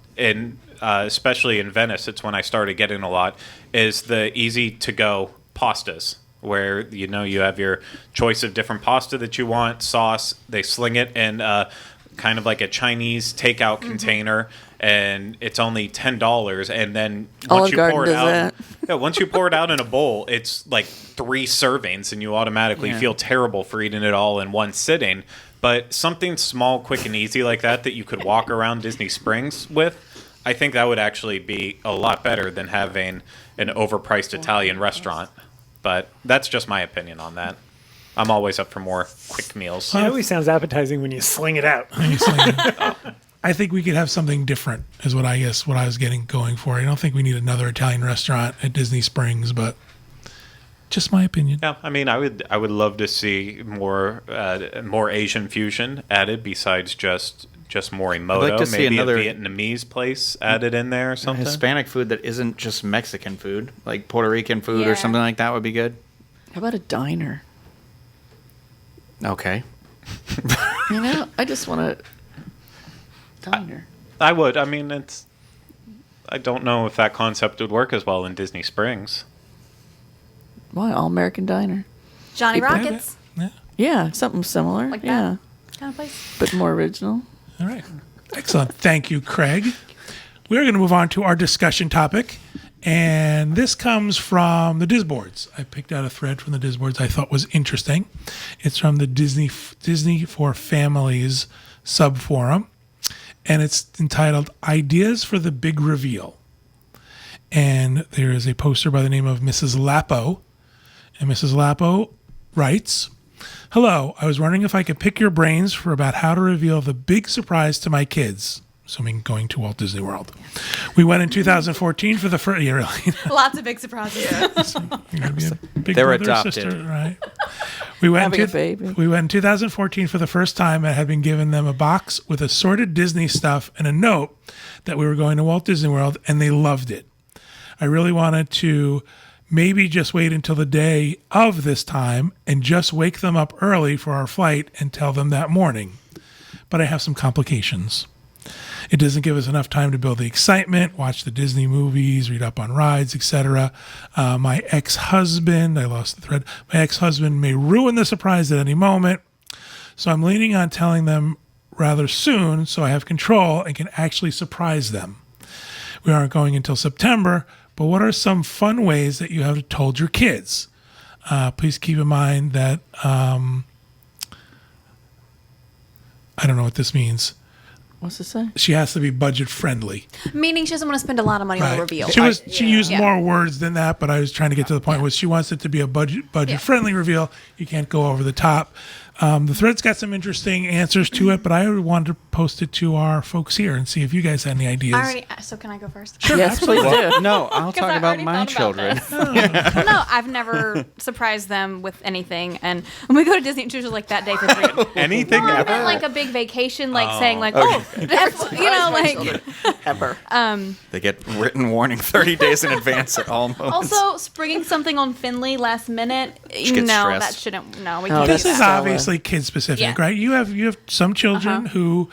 especially in Venice, it's when I started getting a lot, is the easy-to-go pastas, where you have your choice of different pasta that you want, sauce. They sling it in kind of like a Chinese takeout container, and it's only $10. And then once Olive you Garden pour it does out, that. yeah, once you pour it out in a bowl, it's like 3 servings, and you automatically feel terrible for eating it all in one sitting. But something small, quick, and easy like that you could walk around Disney Springs with, I think that would actually be a lot better than having an overpriced Italian restaurant. But that's just my opinion on that. I'm always up for more quick meals. It always sounds appetizing when you sling it out. And you sling it. I I think we could have something different, is what I was going for. I don't think we need another Italian restaurant at Disney Springs, but just my opinion. Yeah, I mean, I would love to see more Asian fusion added besides just Morimoto. I'd like to see maybe another- a Vietnamese place added in there or something. Hispanic food that isn't just Mexican food, like Puerto Rican food or Yeah. something like that would be good. How about a diner? Okay. I just want a diner. I would. I mean, I don't know if that concept would work as well in Disney Springs. Why all American diner? Johnny Yeah, Rockets Yeah. Yeah, something similar. Like that? yeah, kind of place. but more original. All right. Excellent. Thank you, Craig. We're going to move on to our discussion topic. And this comes from the Disboards. I picked out a thread from the Disboards I thought was interesting. It's from the Disney for Families subforum. And it's entitled Ideas for the Big Reveal. And there is a poster by the name of Mrs. Lapo. And Mrs. Lapo writes, "Hello, I was wondering if I could pick your brains for about how to reveal the big surprise to my kids." Assuming going to Walt Disney World. We went in 2014 for the first... Yeah, really. Lots of big surprises. You're gonna be a big They're brother or adopted. sister, right? We went Having a baby. We went in 2014 for the first time and had been given them a box with assorted Disney stuff and a note that we were going to Walt Disney World, and they loved it. I really wanted to maybe just wait until the day of this time and just wake them up early for our flight and tell them that morning. But I have some complications. It doesn't give us enough time to build the excitement, watch the Disney movies, read up on rides, etc. My ex-husband, I lost the thread, my ex-husband may ruin the surprise at any moment. So I'm leaning on telling them rather soon so I have control and can actually surprise them. We aren't going until September, but what are some fun ways that you have told your kids? Please keep in mind that, I don't know what this means. What's it say? She has to be budget friendly. Meaning she doesn't want to spend a lot of money on the reveal. She used Yeah. more words than that, but I was trying to get to the point where she wants it to be a budget friendly reveal. You can't go over the top. The thread's got some interesting answers to it, but I wanted to post it to our folks here and see if you guys had any ideas. So can I go first? Yes, please do. No, I'll 'Cause talk I about already my thought about children. this. Well, no, I've never surprised them with anything. And when we go to Disney, it's usually like that day for free. Anything I ever? meant like a big vacation, like saying like, like Ever. They get written warning 30 days in advance at all moments. also springing something on Finley last minute. She No, gets that stressed. shouldn't. No, we Oh, can't. This do is that. obviously kid specific, Yeah. right? You have some children who,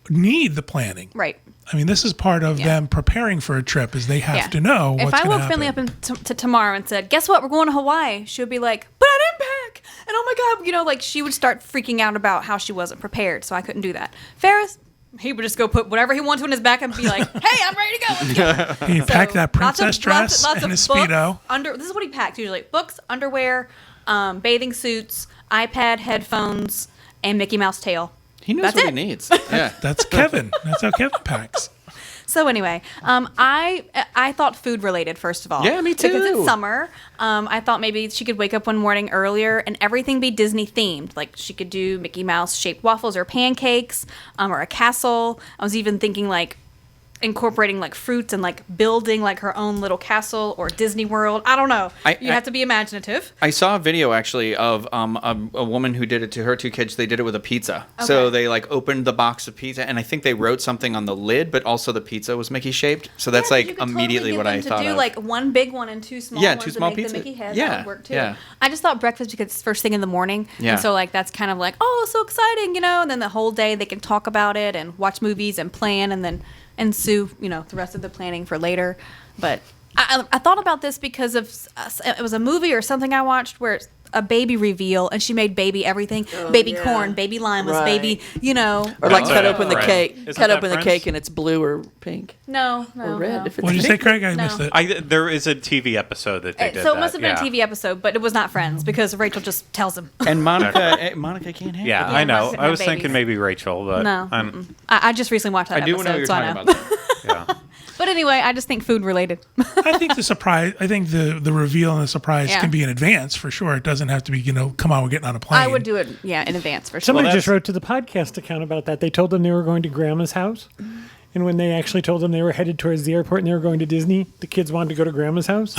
need the planning. Right. I mean, this is part of them preparing for a trip is they have to know what's If going I to woke happen. Finley up to tomorrow and said, "Guess what? We're going to Hawaii," she would be like, "But I didn't pack," and oh my god, like she would start freaking out about how she wasn't prepared. So I couldn't do that. Ferris, he would just go put whatever he wanted on his back and be like, "Hey, I'm ready to go." Let's go. He packed that Lots of- princess dress lots and a of Speedo. books, this is what he packed usually: books, underwear, bathing suits, iPad, headphones, and Mickey Mouse tail. He knows That's what it. he needs. Yeah. That's Kevin. That's how Kevin packs. So anyway, I thought food related first of all. Yeah, me too. Because it's summer. I thought maybe she could wake up one morning earlier and everything be Disney themed. Like she could do Mickey Mouse shaped waffles or pancakes, or a castle. I was even thinking like incorporating like fruits and like building like her own little castle or Disney World. I don't know. You have to be imaginative. I saw a video actually of a woman who did it to her two kids. They did it with a pizza. So Okay. they like opened the box of pizza, and I think they wrote something on the lid, but also the pizza was Mickey shaped. So that's Yeah, you like could immediately totally what get I them thought to do of. like one big one and two small Yeah, ones two to small make pizza. the Mickey head. Yeah, That would work too. yeah. I just thought breakfast because it's first thing in the morning. Yeah. And so like that's kind of like, oh, so exciting, and then the whole day they can talk about it and watch movies and plan and then ensue, the rest of the planning for later. But I thought about this because of it was a movie or something I watched where it's a baby reveal and she made baby everything, baby yeah. corn, baby lime was Right. baby, Or like Oh, cut yeah. open the Right. cake. Isn't Cut that open the Friends? cake and it's blue or pink no, or red. no. If it's What did you say, Craig? I No. missed it. There is a TV episode that they did So it that, must have been yeah. a TV episode, but it was not Friends because Rachel just tells him. and Monica can't handle Yeah, it. I know. mustn't I have was thinking babies. maybe Rachel, but No, I'm, I just recently watched that I do episode, know what you're so talking I know. about. Though. yeah. But anyway, I just think food related. I think the reveal and the surprise Yeah. can be in advance for sure. It doesn't have to be, come on, we're getting on a plane. I would do it, in advance for sure. Somebody Well, just wrote to the podcast account about that. They told them they were going to Grandma's house. And when they actually told them they were headed towards the airport and they were going to Disney, the kids wanted to go to Grandma's house.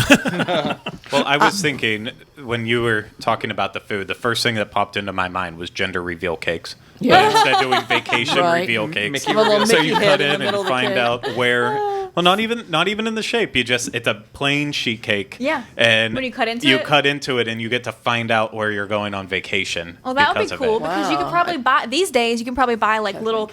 Well, I was thinking when you were talking about the food, the first thing that popped into my mind was gender reveal cakes. Yeah. But instead of doing vacation Right. reveal cakes, Mickey Have a little so Mickey you head cut in the in middle and of the find cake. out where. Well, not even in the shape. It's a plain sheet cake. Yeah. And When you cut into you it? cut into it, and you get to find out where you're going on vacation. Well, that would because be of cool it. because you could Wow. probably buy these days. You can probably buy like little,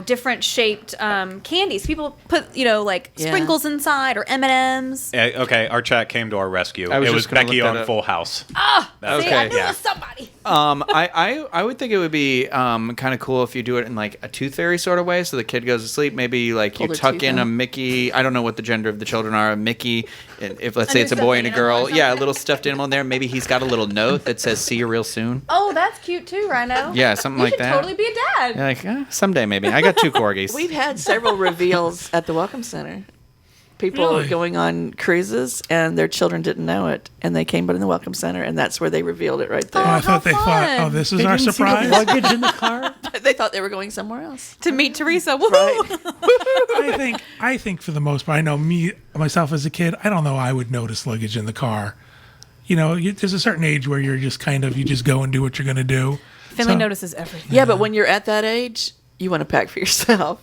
different shaped candies. People put like Yeah. sprinkles inside or M&Ms. Okay, our chat came to our rescue. I was It was just gonna Becky look on that up. Full House. See, I Okay. knew it was somebody. I would think it would be kind of cool if you do it in like a tooth fairy sort of way, so the kid goes to sleep. Maybe like Pull you their tuck teeth in a out. Mickey. I don't know what the gender of the children are. A Mickey, and if let's A say new it's a boy stuffed and a animal or girl. Yeah, a something. little stuffed animal in there. Maybe he's got a little note that says "See you real soon." Oh, that's cute too, Rhino. Yeah, something you like should that. totally be a dad. You're like someday maybe. I got 2 corgis. We've had several reveals at the Welcome Center. People Really? going on cruises and their children didn't know it, and they came by in the Welcome Center, and that's where they revealed it right there. Oh, I thought how they thought, fun. oh, this is They our didn't see the surprise. luggage in the car. They thought they were going somewhere else. To meet Teresa. Woohoo! Right. I think for the most part, I know myself as a kid, I don't know I would notice luggage in the car. There's a certain age where you're just you just go and do what you're going to do. Finley So- notices everything. Yeah, but when you're at that age, you want to pack for yourself.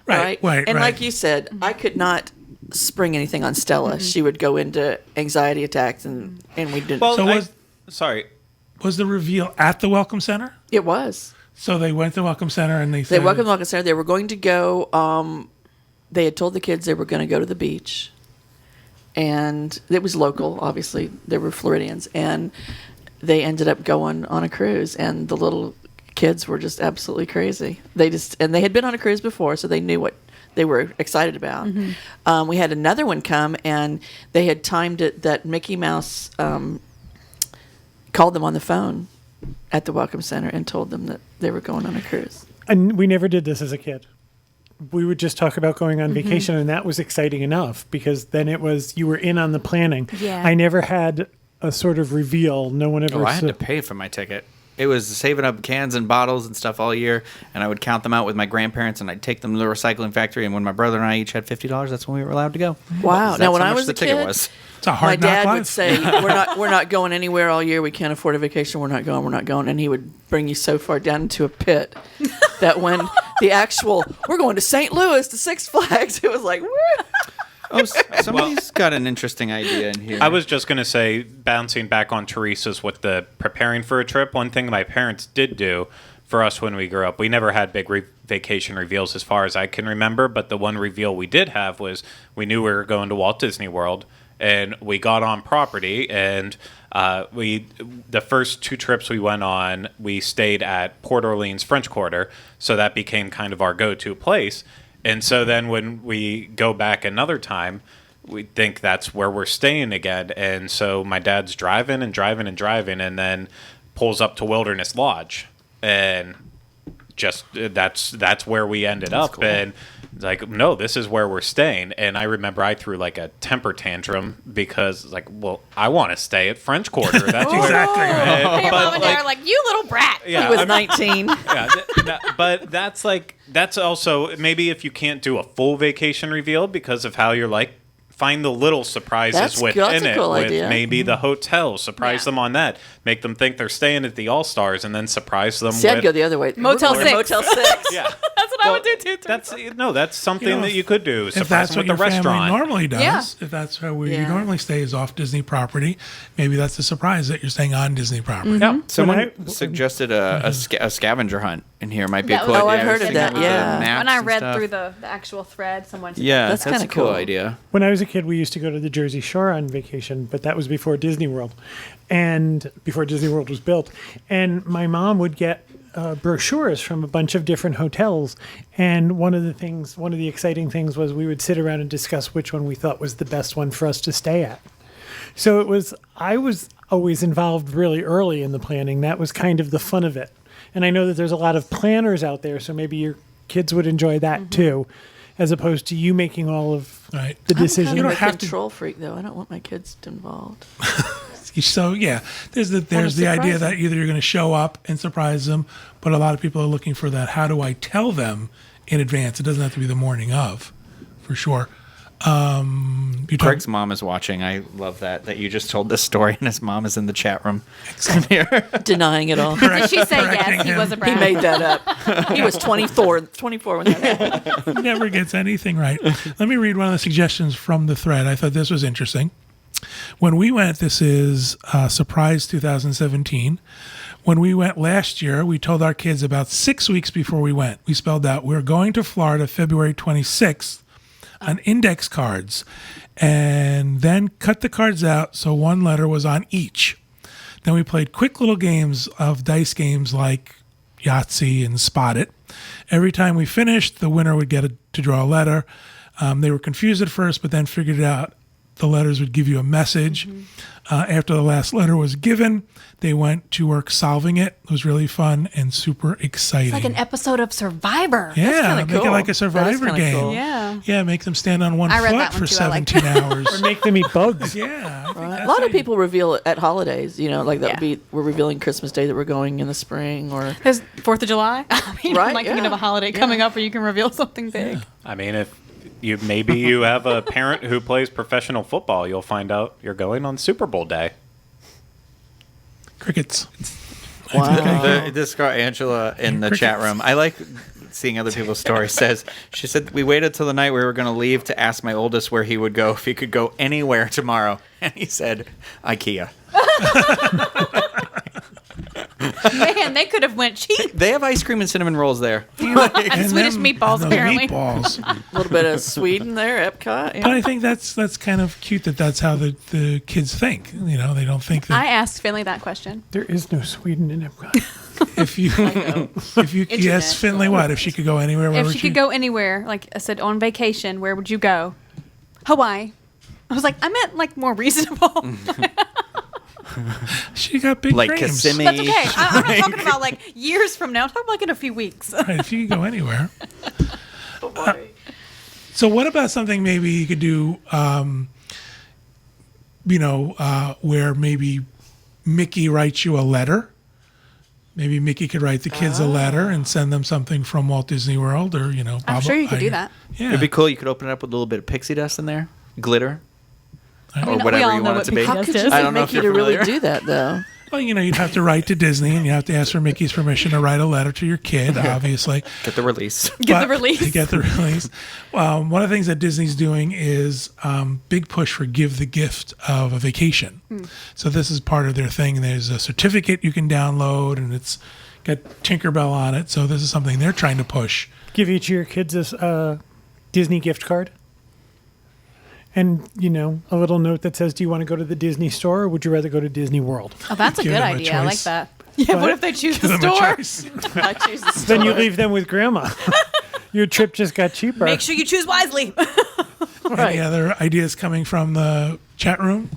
Right, right, And right. like you said, I could not spring anything on Stella. She would go into anxiety attacks, and we didn't. Well, So sorry. Was the reveal at the Welcome Center? it was. So they went to the Welcome Center and they They said, welcomed the Welcome Center. They were going to go. They had told the kids they were going to go to the beach, and it was local. Obviously, they were Floridians, and they ended up going on a cruise. And the little kids were just absolutely crazy. And they had been on a cruise before, so they knew what they were excited about. We had another one come, and they had timed it that Mickey Mouse called them on the phone at the Welcome Center and told them that they were going on a cruise. And we never did this as a kid. We would just talk about going on vacation, and that was exciting enough because then it was you were in on the planning. Yeah. I never had a sort of reveal. No one ever. Oh, I had to pay for my ticket. It was saving up cans and bottles and stuff all year, and I would count them out with my grandparents, and I'd take them to the recycling factory. And when my brother and I each had $50, that's when we were allowed to go. Wow! That's Now, when how I much was the a ticket kid, was. it's a my hard knock dad life. would say, "We're not going anywhere all year. We can't afford a vacation. We're not going." And he would bring you so far down into a pit that when the actual "we're going to St. Louis to Six Flags," it was like, "Woo!" Oh, somebody's got an interesting idea in here. I was just going to say, bouncing back on Teresa's with the preparing for a trip, one thing my parents did do for us when we grew up, we never had big vacation reveals as far as I can remember, but the one reveal we did have was we knew we were going to Walt Disney World, and we got on property, and the first 2 trips we went on, we stayed at Port Orleans French Quarter, so that became kind of our go-to place. And so then when we go back another time, we think that's where we're staying again. And so my dad's driving and then pulls up to Wilderness Lodge. And just that's where we ended up. cool. And it's like, no, this is where we're staying. And I remember I threw like a temper tantrum because I want to stay at French Quarter. That's where, Exactly. and- Your but, mom and dad are like, you little brat. yeah, He was I'm- 19. yeah, but that's also maybe if you can't do a full vacation reveal because of how you're like, find the little surprises That's within a it cool with idea. maybe the hotel, surprise Yeah. them on that, make them think they're staying at the All Stars, and then surprise them See, I'd with go the other way. Motel We're going to 6. Motel 6. yeah. That's what I would do too. That's something that you could do. If Surprise that's them what with the your family restaurant. normally does, Yeah. if that's where you Yeah. normally stay is off Disney property, maybe that's a surprise that you're staying on Disney property. Yeah. Someone When I- suggested a scavenger hunt in here might be That a cool was- idea. Oh, I've I was heard of thinking that, with the yeah. maps When I and read stuff. through the actual thread, someone said Yeah, That's that's a kinda cool cool. idea. When I was a kid, we used to go to the Jersey Shore on vacation, but that was before Disney World and before Disney World was built. And my mom would get brochures from a bunch of different hotels. And one of the exciting things was we would sit around and discuss which one we thought was the best one for us to stay at. So I was always involved really early in the planning. That was kind of the fun of it. And I know that there's a lot of planners out there, so maybe your kids would enjoy that too. as opposed to you making all of Right. the I'm decisions. kind of don't a have to- control freak, though. I don't want my kids involved. So yeah, there's the idea surprise that them. either you're going to show up and surprise them, but a lot of people are looking for that. How do I tell them in advance? It doesn't have to be the morning of, for sure. You're Craig's mom is watching. I love that you just told this story, and his mom is in the chat room. Denying it all. Did she say correcting yes? He him. was a He brat. made that up. He was 24 when that happened. He never gets anything right. Let me read one of the suggestions from the thread. I thought this was interesting. When we went, this is Surprise 2017. When we went last year, we told our kids about 6 weeks before we went. We spelled out, we're going to Florida February 26th on index cards, and then cut the cards out so one letter was on each. Then we played quick little games of dice games like Yahtzee and Spot It. Every time we finished, the winner would get to draw a letter. They were confused at first, but then figured it out. The letters would give you a message. After the last letter was given, they went to work solving it. It was really fun and super exciting. It's like an episode of Survivor. yeah, kinda make it cool. like a That is Survivor kinda game. cool. Yeah. Yeah, make them stand on one I read foot that for one too. I like 17 hours. Make them eat bugs. Yeah. I think A that's lot how of people reveal it at holidays. Like that Yeah. would be, we're revealing Christmas Day that we're going in the spring, or There's 4th of July. I mean, Right, I'm like thinking yeah. of a holiday coming up where you can reveal something big. I mean, if you have a parent who plays professional football, you'll find out you're going on Super Bowl day. Crickets. wow. This girl Angela in the chat room. I like seeing other people's stories. She said we waited till the night we were going to leave to ask my oldest where he would go if he could go anywhere tomorrow, and he said IKEA. Man, they could have went cheap. They have ice cream and cinnamon rolls there. And Swedish meatballs, and those apparently. Meatballs. A little bit of Sweden there, Epcot. Yeah. But I think that's kind of cute that's how the kids think. They don't think that I asked Finley that question. There is no Sweden in Epcot. if you yes, Finley, what if she could go anywhere? Where If would she could go anywhere, like I said, on vacation, where would you go? Hawaii. I was like, I meant like more reasonable. She got big Like dreams. Kissimmee. That's okay. I'm not talking about like years from now. I'm talking about like in a few weeks. Right, if you could go anywhere. Oh, boy. So what about something maybe you could do, where maybe Mickey writes you a letter? Maybe Mickey could write the kids a letter and send them something from Walt Disney World, or I'm sure you could do that. Yeah, It'd be cool. You could open it up with a little bit of pixie dust in there, glitter, I or mean, whatever we all you know want it what to be. pixie How could dust you is. I get don't know if Mickey you're to really familiar. do that, though? Well, you'd have to write to Disney, and you have to ask for Mickey's permission to write a letter to your kid, obviously. Get the release. Get the But- release. To get the release. One of the things that Disney's doing is big push for give the gift of a vacation. So this is part of their thing. There's a certificate you can download, and it's got Tinkerbell on it. So this is something they're trying to push. Give each of your kids a Disney gift card. And, a little note that says, do you want to go to the Disney store or would you rather go to Disney World? Oh, that's a Give good them a idea. I like choice. that. Yeah, what if they choose Give the them a store? choice. I choose the Then you store. leave them with grandma. Your trip just got cheaper. Make sure you choose wisely. Right. Any other ideas coming from the chat room?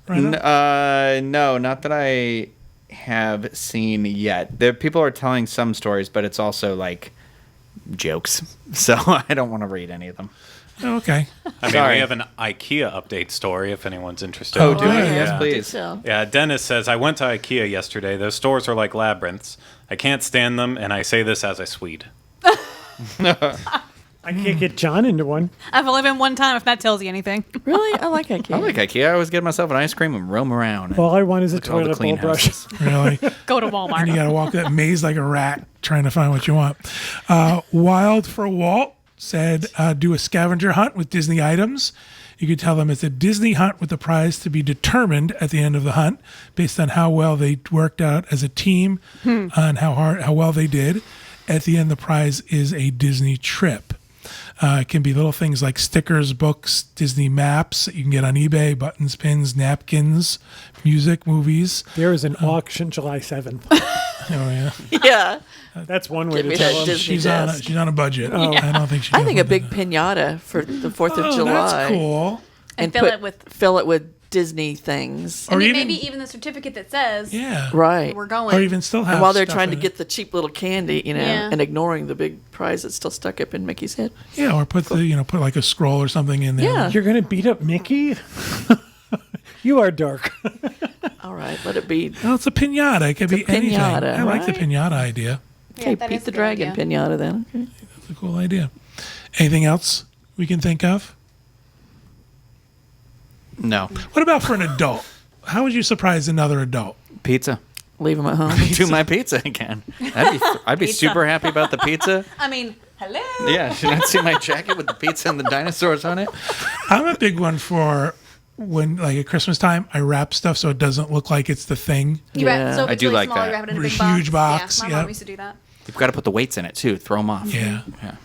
Right now? No, not that I have seen yet. People are telling some stories, but it's also like jokes. So I don't want to read any of them. Oh, okay. I mean, Sorry. we have an IKEA update story if anyone's interested. Oh, do we? yeah. Yes, Yeah. please. So, Yeah, Dennis says, I went to IKEA yesterday. Those stores are like labyrinths. I can't stand them, and I say this as a Swede. I can't get John into one. I've only been one time, if that tells you anything. really? I like IKEA. I like IKEA. I always get myself an ice cream and roam around. All I want is a Look at all the toilet bowl clean brush. houses. Really? Go to And you Walmart. got to walk that maze like a rat trying to find what you want. Wild for Walt said, do a scavenger hunt with Disney items. You could tell them it's a Disney hunt with the prize to be determined at the end of the hunt based on how well they worked out as a team and how well they did. At the end, the prize is a Disney trip. It can be little things like stickers, books, Disney maps that you can get on eBay, buttons, pins, napkins, music, movies. There is an auction July 7th. Oh, yeah. Yeah. That's one way Give to me tell that them. Disney desk. She's on a budget. I don't think she. I think a can big do that. pinata for the 4th of Oh, July. that's cool. And fill it with fill it with Disney things. Or And even- maybe even the certificate that says, Yeah. Right. we're going. Or even still have And while they're stuff trying to in it. get the cheap little candy, Yeah. and ignoring the big prize that's still stuck up in Mickey's head. Yeah, or put put like a scroll or something in there. Yeah. You're going to beat up Mickey? You are dark. All right, let it be. Well, it's a pinata. It could be a anything. pinata, I like the right? pinata idea. Okay, that Pete is a the good Dragon idea. pinata then. Okay. It's a cool idea. Anything else we can think of? No. What about for an adult? How would you surprise another adult? Pizza. Leave them at home. Do my pizza again. I'd be Pizza. super happy about the pizza. I mean, hello. Yeah, should I see my jacket with the pizza and the dinosaurs on it? I'm a big one for when, like at Christmas time, I wrap stuff so it doesn't look like it's the thing. You wrap, Yeah. so if I it's do really like small, that. you wrap it in a A big huge box, Yeah, my yep. mom used to do that. You've got to put the weights in it too. Throw them off. Yeah. Yeah.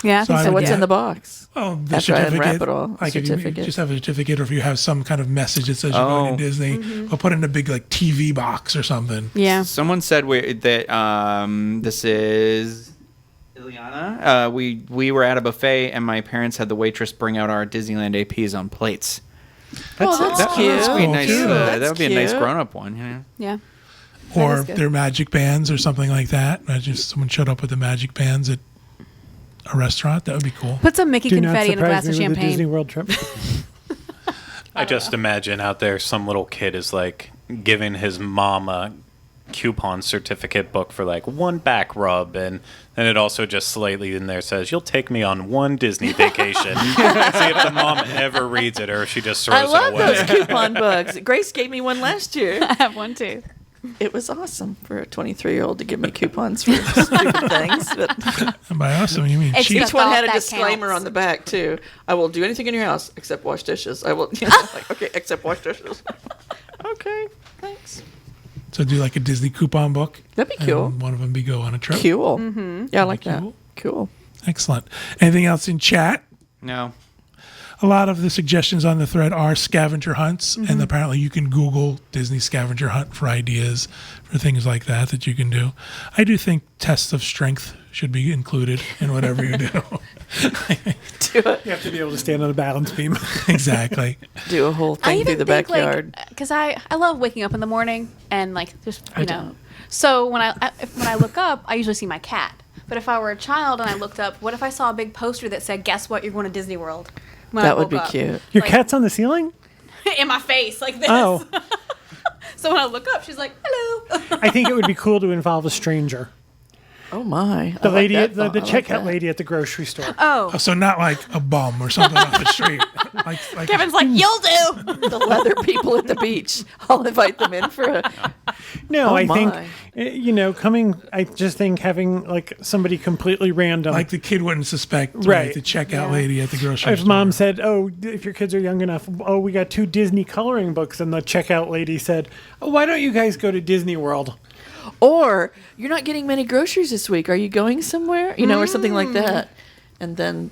Yeah, I So think I So would what's get- in the box? Oh, the After I certificate. unwrap it all, Like if you certificate. just have a certificate, or if you have some kind of message that says you're going to Disney, or put it in a big like TV box or something. Yeah. Someone said that this is Ileana. We were at a buffet and my parents had the waitress bring out our Disneyland APs on plates. That's cute. That would be cool, nice. too. That That's would be a nice cute. grown-up one. Yeah. Yeah. Or is good. their magic bands or something like that. Imagine if someone showed up with the magic bands at a restaurant. That would be cool. Put some Mickey Do not confetti in a surprise glass me of with a Disney champagne. World trip. I just imagine out there some little kid is like giving his mom a coupon certificate book for like one back rub, and then it also just slightly in there says, "You'll take me on one Disney vacation." See if the mom ever reads it or if she just throws I love it away. those coupon books. Grace gave me one last year. I have one too. It was awesome for a 23-year-old to give me coupons for stupid things. But And by awesome, you mean It's cheap. each one had a That disclaimer counts. on the back too. I will do anything in your house except wash dishes. I will, like, okay, except wash dishes. Okay, thanks. So do like a Disney coupon book. That'd be cool. And one of them be go on a trip. Cool. Yeah, I like That'd that. be Cool. Excellent. Anything else in chat? No. A lot of the suggestions on the thread are scavenger hunts, Mm-hmm. and apparently you can Google Disney scavenger hunt for ideas for things like that you can do. I do think tests of strength should be included in whatever you do. Do You have to be able to stand on a balance beam. Exactly. a whole I thing through even the think backyard. because I love waking up in the morning and like just I you know. don't. So when I look up, I usually see my cat. But if I were a child and I looked up, what if I saw a big poster that said, "Guess what? You're going to Disney World." When I That would woke be up. cute. Your Like- cat's on the ceiling? in my face like this. Oh, So when I look up, she's like, "Hello." I think it would be cool to involve a stranger. Oh my! The I like lady, that the thought. I like checkout that. lady at the grocery store. Oh, So not like a bum or something off the street. Like Kevin's like, "You'll do." The leather people at the beach. I'll invite them in for a. No, Oh, I think, my. I just think having like somebody completely random. like the kid wouldn't suspect, right? Right. The checkout lady at the grocery if store. mom said, "Oh, if your kids are young enough, oh, we got 2 Disney coloring books," and the checkout lady said, "Oh, why don't you guys go to Disney World?" Or you're not getting many groceries this week. Are you going somewhere? Or something like that. And then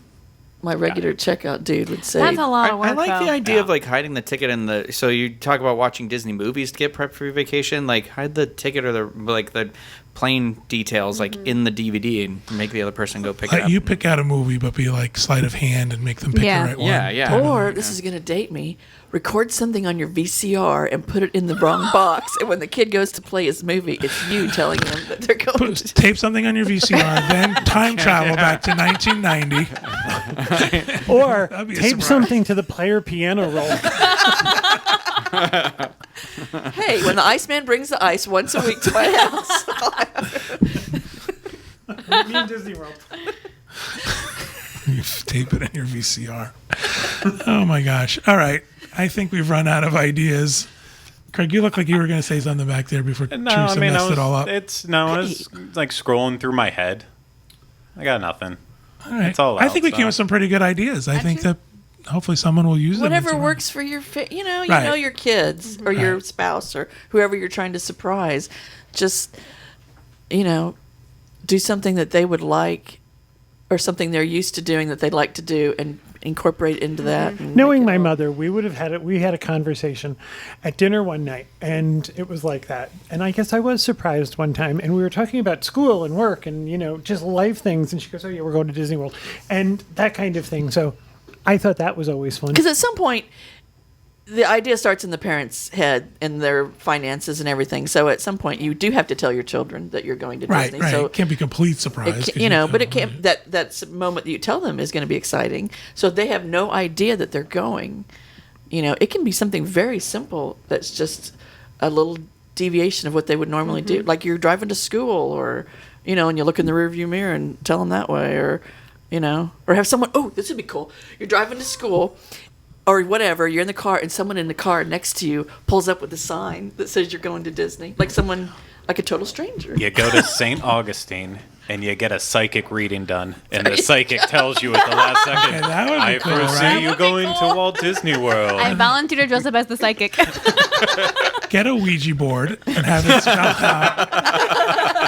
my regular checkout dude would say, That's a lot of work. I like the though. idea of like hiding the ticket in the. So you talk about watching Disney movies to get prepped for your vacation. Like hide the ticket or the plane details like in the DVD and make the other person go pick it Let up. you pick out a movie, but be like sleight of hand and make them pick Yeah. the right one. Yeah, yeah. Or this is going to date me. Record something on your VCR and put it in the wrong box. And when the kid goes to play his movie, it's you telling them that they're going to. Tape something on your VCR, then time travel back to 1990. Or That'd be a tape surprise. something to the player piano roll. Hey, when the Iceman brings the ice once a week to my house. Me and Disney World. You tape it in your VCR. Oh my gosh. All right. I think we've run out of ideas. Craig, you look like you were going to say something back there before Teresa messed it all up. I was like scrolling through my head. I got nothing. All right. it's all I think we out, came so. with some pretty good ideas. I think too. that hopefully someone will use them. Whatever It's- works for your, you Right. know your kids or your spouse or whoever you're trying to surprise. Just, do something that they would like or something they're used to doing that they'd like to do and incorporate into that. and Knowing make my it all- mother, we had a conversation at dinner one night, and it was like that. And I guess I was surprised one time, and we were talking about school and work and, just life things. And she goes, "Oh, yeah, we're going to Disney World," and that kind of thing. So I thought that was always fun. Because at some point, the idea starts in the parents' head and their finances and everything. So at some point, you do have to tell your children that you're going to Right, Disney. right. So it can't be complete surprise. 'cause but it don't can't. know. That's moment that you tell them is going to be exciting. So if they have no idea that they're going, it can be something very simple that's just a little deviation of what they would normally do. Like you're driving to school, or and you look in the rearview mirror and tell them that way, or or have someone. Oh, this would be cool. You're driving to school. Or whatever, you're in the car and someone in the car next to you pulls up with a sign that says you're going to Disney. Like someone, like a total stranger. You go to St. Augustine and you get a psychic reading done, and the psychic tells you at the last second, Okay, that would be I cool, foresee right? you going to Walt Disney World. I volunteer to dress up as the psychic. Get a Ouija board and have it spell out.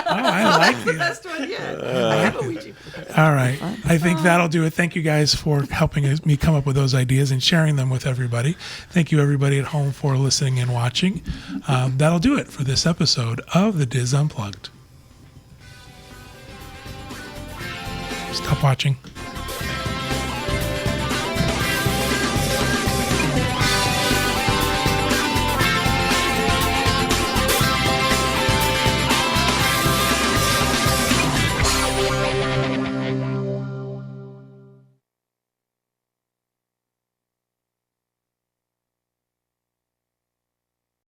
Oh, I like these. Best one yet. I have a Ouija. All right. I think that'll do it. Thank you guys for helping me come up with those ideas and sharing them with everybody. Thank you, everybody at home, for listening and watching. That'll do it for this episode of the Diz Unplugged. Stop watching.